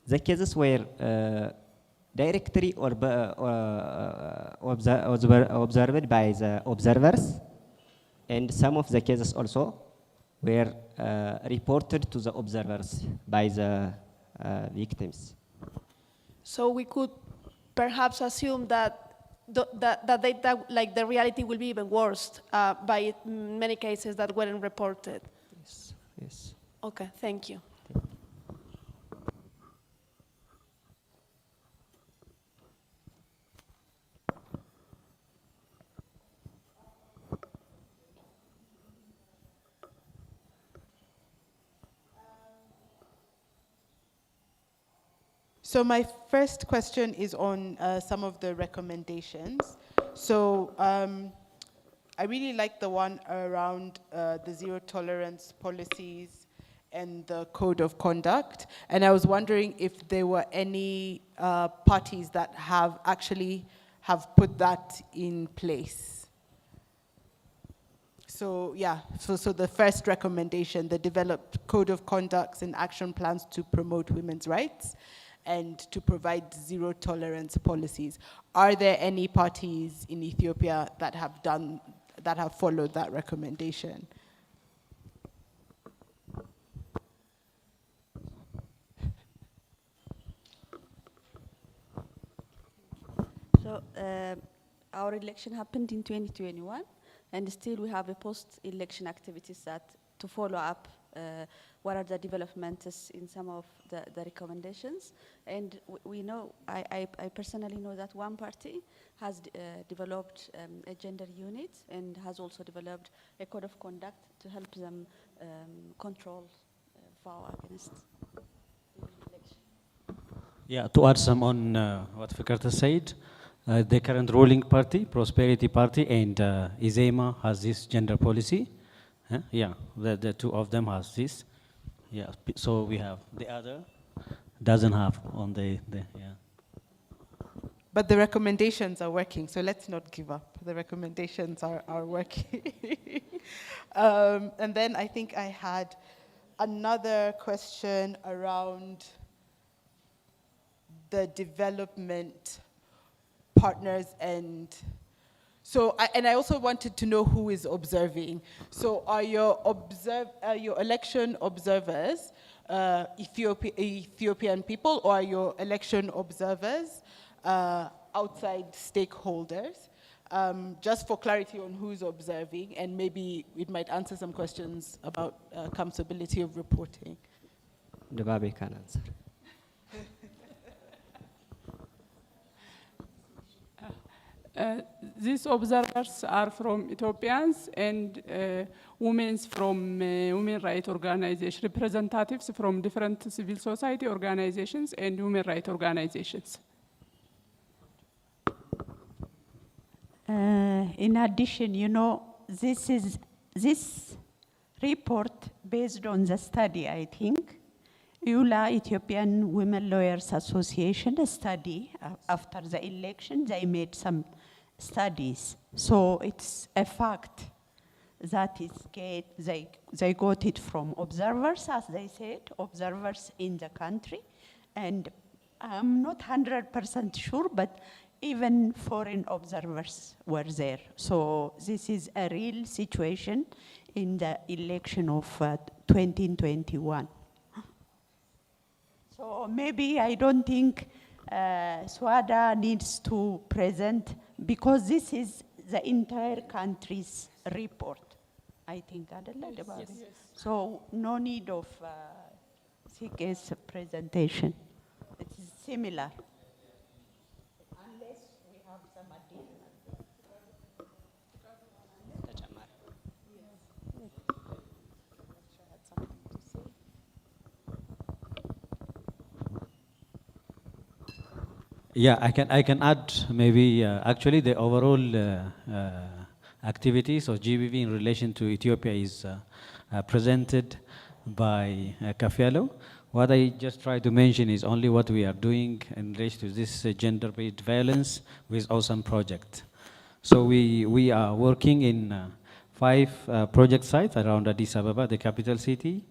The cases were directly observed by the observers, and some of the cases also were reported to the observers by the victims. So we could perhaps assume that like the reality will be even worse by many cases that weren't reported. Yes. Yes. Okay. Thank you. So my first question is on some of the recommendations. So I really like the one around the zero tolerance policies and the code of conduct. And I was wondering if there were any parties that have put that in place. So yeah, so the first recommendation, the developed code of conducts and action plans to promote women's rights and to provide zero tolerance policies. Are there any parties in Ethiopia that have followed that recommendation? So our election happened in 2021, and still we have a post-election activities that to follow up what are the developments in some of the recommendations. And we know, I personally know that one party has developed a gender unit and has also developed a code of conduct to help them control power against. Yeah, to add some on what Fikarta said, the current ruling party, Prosperity Party, and IZEMA has this gender policy. Yeah, the two of them has this. Yeah, so we have the other doesn't have on the yeah. But the recommendations are working, so let's not give up. The recommendations are working. And then I think I had another question around the development partners and so, I also wanted to know who is observing. So are your election observers Ethiopian people, or are your election observers outside stakeholders? Just for clarity on who's observing, and maybe it might answer some questions about accountability of reporting. The Babi can answer. These observers are from Ethiopians and women from women rights organizations, representatives from different civil society organizations and women rights organizations. In addition, you know, this report based on the study, I think, EWLA, Ethiopian Women Lawyers Association, a study after the election, they made some studies. So it's a fact that they got it from observers, as they said, observers in the country. And I'm not 100% sure, but even foreign observers were there. So this is a real situation in the election of 2021. So maybe I don't think SWDA needs to present, because this is the entire country's report, I think. Yes. So no need of Siqqee's presentation. It's similar. Unless we have some additional. Yeah, I can add maybe actually the overall activities of GBV in relation to Ethiopia is presented by Kafialo. What I just try to mention is only what we are doing in relation to this gender-based violence with Awesome project. So we are working in 5 project sites around Addis Ababa, the capital city.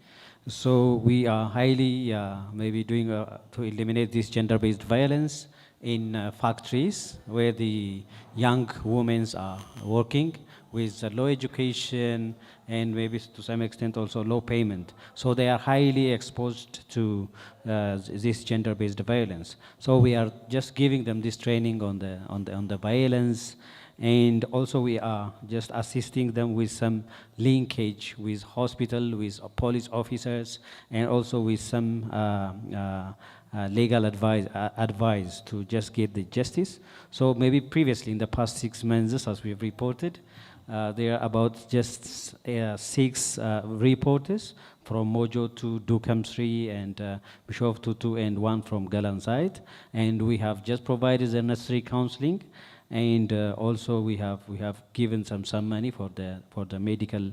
So we are highly maybe doing to eliminate this gender-based violence in factories where the young women are working with low education and maybe to some extent also low payment. So they are highly exposed to this gender-based violence. So we are just giving them this training on the violence, and also we are just assisting them with some linkage with hospital, with police officers, and also with some legal advice to just get the justice. So maybe previously in the past 6 months, as we've reported, there are about just 6 reporters from Mojo to Dukamsri and Bishoftu 2 and 1 from Galan side. And we have just provided the necessary counseling, and also we have given some money for the medical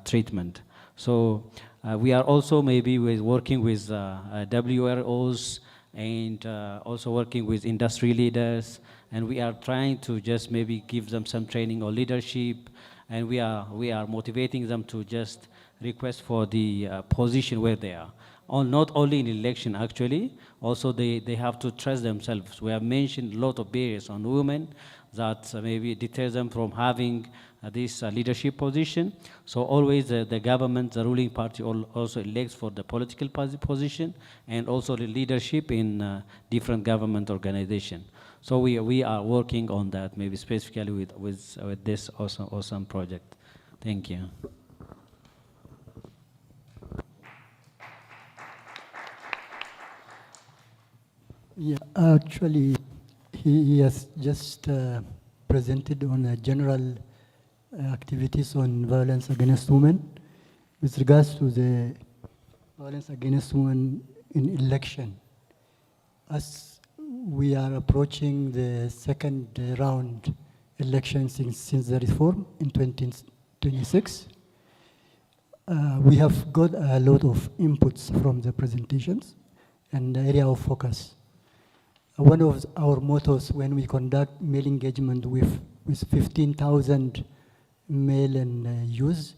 treatment. So we are also maybe working with WROs and also working with industry leaders, and we are trying to just maybe give them some training or leadership, and we are motivating them to just request for the position where they are. Not only in election actually, also they have to trust themselves. We have mentioned a lot of barriers on women that maybe deter them from having this leadership position. So always the government, the ruling party also elects for the political position and also the leadership in different government organizations. So we are working on that, maybe specifically with this awesome project. Thank you. Yeah, actually, he has just presented on general activities on violence against women. With regards to the violence against women in election, as we are approaching the second round election since the reform in 2026, we have got a lot of inputs from the presentations and the area of focus. One of our mottos when we conduct male engagement with 15,000 male and youth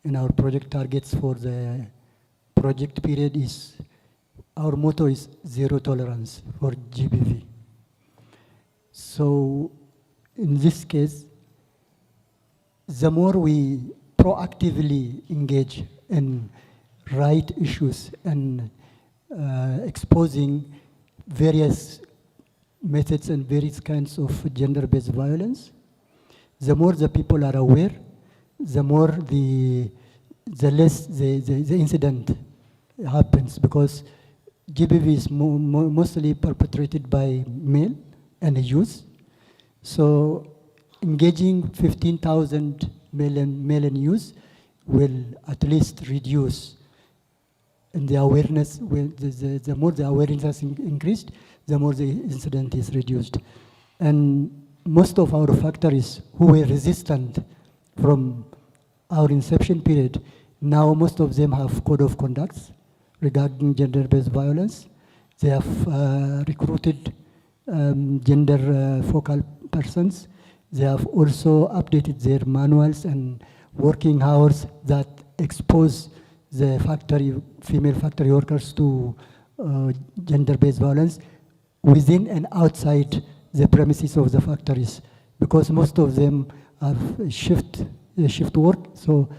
in our project targets for the project period is, our motto is zero tolerance for GBV. So in this case, the more we proactively engage in right issues and exposing various methods and various kinds of gender-based violence, the more the people are aware, the more the less the incident happens, because GBV is mostly perpetrated by male and youth. So engaging 15,000 male and youth will at least reduce in the awareness. The more the awareness has increased, the more the incident is reduced. And most of our factories who were resistant from our inception period, now most of them have code of conducts regarding gender-based violence. They have recruited gender focal persons. They have also updated their manuals and working hours that expose the female factory workers to gender-based violence within and outside the premises of the factories, because most of them have shift work, so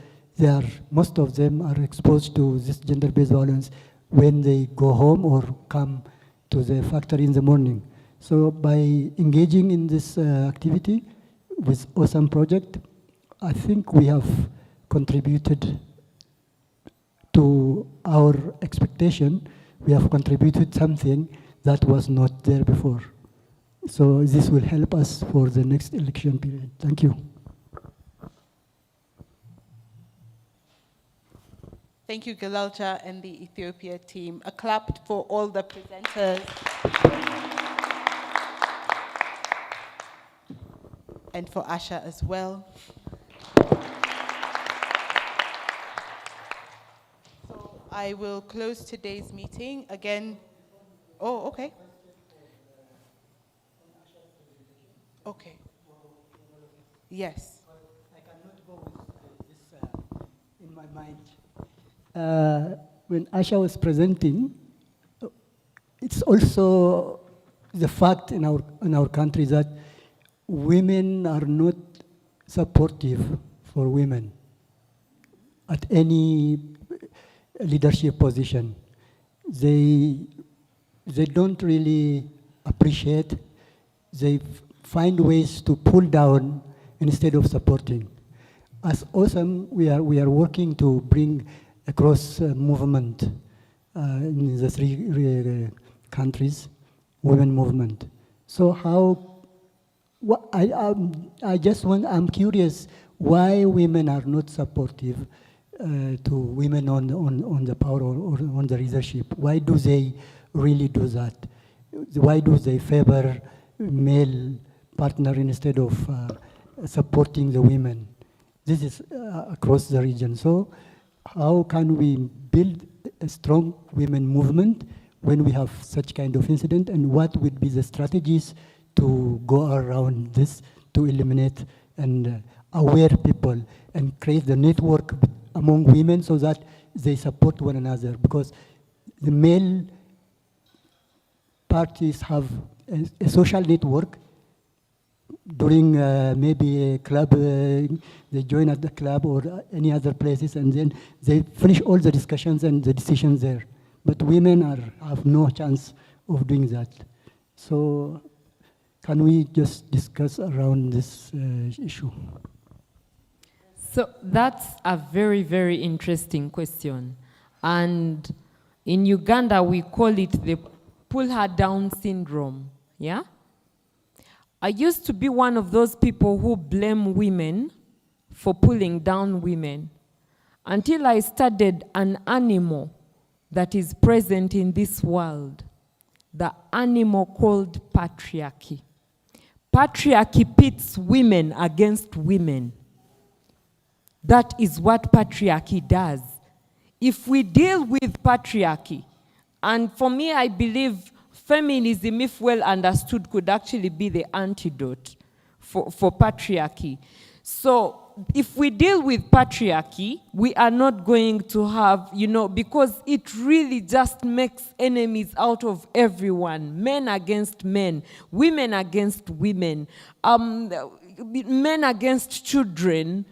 most of them are exposed to this gender-based violence when they go home or come to the factory in the morning. So by engaging in this activity with AWESOME project, I think we have contributed to our expectation. We have contributed something that was not there before. So this will help us for the next election period. Thank you. Thank you, Galalja and the Ethiopia team. A clap for all the presenters. And for Asha as well. So I will close today's meeting. Again, oh, okay. Okay. Yes. I cannot go with this in my mind. When Asha was presenting, it's also the fact in our country that women are not supportive for women at any leadership position. They don't really appreciate. They find ways to pull down instead of supporting. As AWESOME, we are working to bring a cross movement in the three countries, women movement. So I'm curious why women are not supportive to women on the power or on the leadership. Why do they really do that? Why do they favor male partner instead of supporting the women? This is across the region. So how can we build a strong women movement when we have such kind of incident, and what would be the strategies to go around this to eliminate and aware people and create the network among women so that they support one another? Because the male parties have a social network. During maybe a club, they join at the club or any other places, and then they finish all the discussions and the decisions there. But women have no chance of doing that. So can we just discuss around this issue? So that's a very, very interesting question. And in Uganda, we call it the pull her down syndrome, yeah? I used to be one of those people who blame women for pulling down women until I studied an animal that is present in this world, the animal called patriarchy. Patriarchy pits women against women. That is what patriarchy does. If we deal with patriarchy, and for me, I believe feminism, if well understood, could actually be the antidote for patriarchy. So if we deal with patriarchy, we are not going to have, because it really just makes enemies out of everyone. Men against men, women against women, men against children,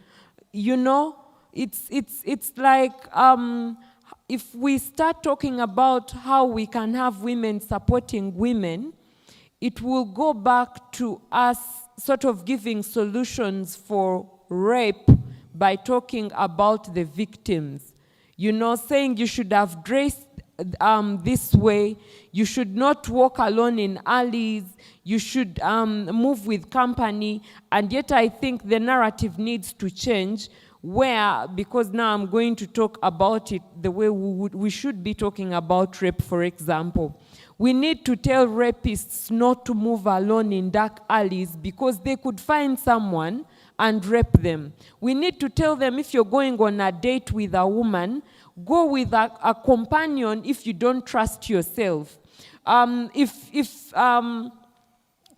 It's like, if we start talking about how we can have women supporting women, it will go back to us sort of giving solutions for rape by talking about the victims. Saying you should have dressed this way, you should not walk alone in alleys, you should move with company, and yet I think the narrative needs to change because now I'm going to talk about it the way we should be talking about rape, for example. We need to tell rapists not to move alone in dark alleys because they could find someone and rape them. We need to tell them if you're going on a date with a woman, go with a companion if you don't trust yourself.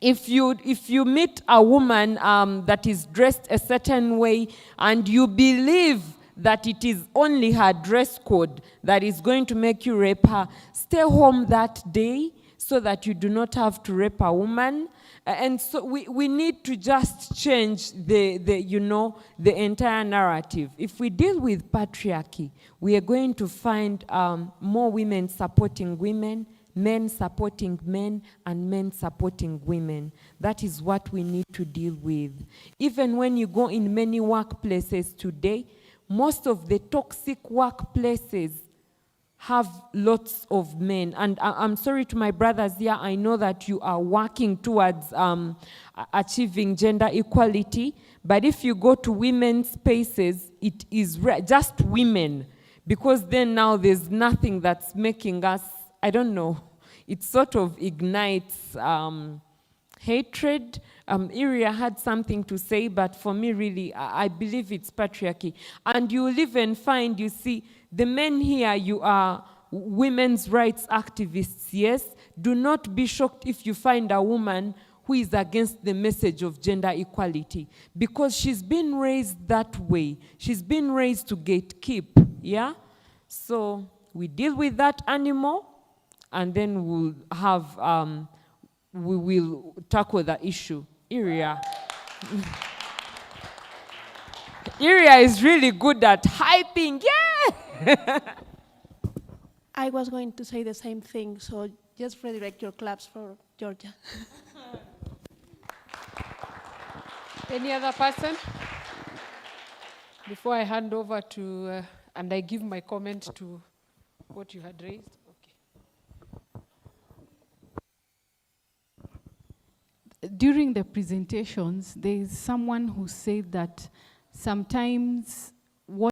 If you meet a woman that is dressed a certain way and you believe that it is only her dress code that is going to make you rape her, stay home that day so that you do not have to rape a woman. And so we need to just change the entire narrative. If we deal with patriarchy, we are going to find more women supporting women, men supporting men, and men supporting women. That is what we need to deal with. Even when you go in many workplaces today, most of the toxic workplaces have lots of men. And I'm sorry to my brothers here, I know that you are working towards achieving gender equality, but if you go to women's spaces, it is just women, because then now there's nothing that's making us, I don't know, it sort of ignites hatred. Iria had something to say, but for me really, I believe it's patriarchy. And you'll even find, you see, the men here, you are women's rights activists, yes? Do not be shocked if you find a woman who is against the message of gender equality, because she's been raised that way. She's been raised to gatekeep, yeah? So we deal with that animal, and then we'll have, we will tackle the issue. Iria. Iria is really good at hyping, yeah! I was going to say the same thing, so just redirect your claps for Georgia. Any other person? Before I hand over to, and I give my comment to what you had raised. During the presentations, there is someone who said that sometimes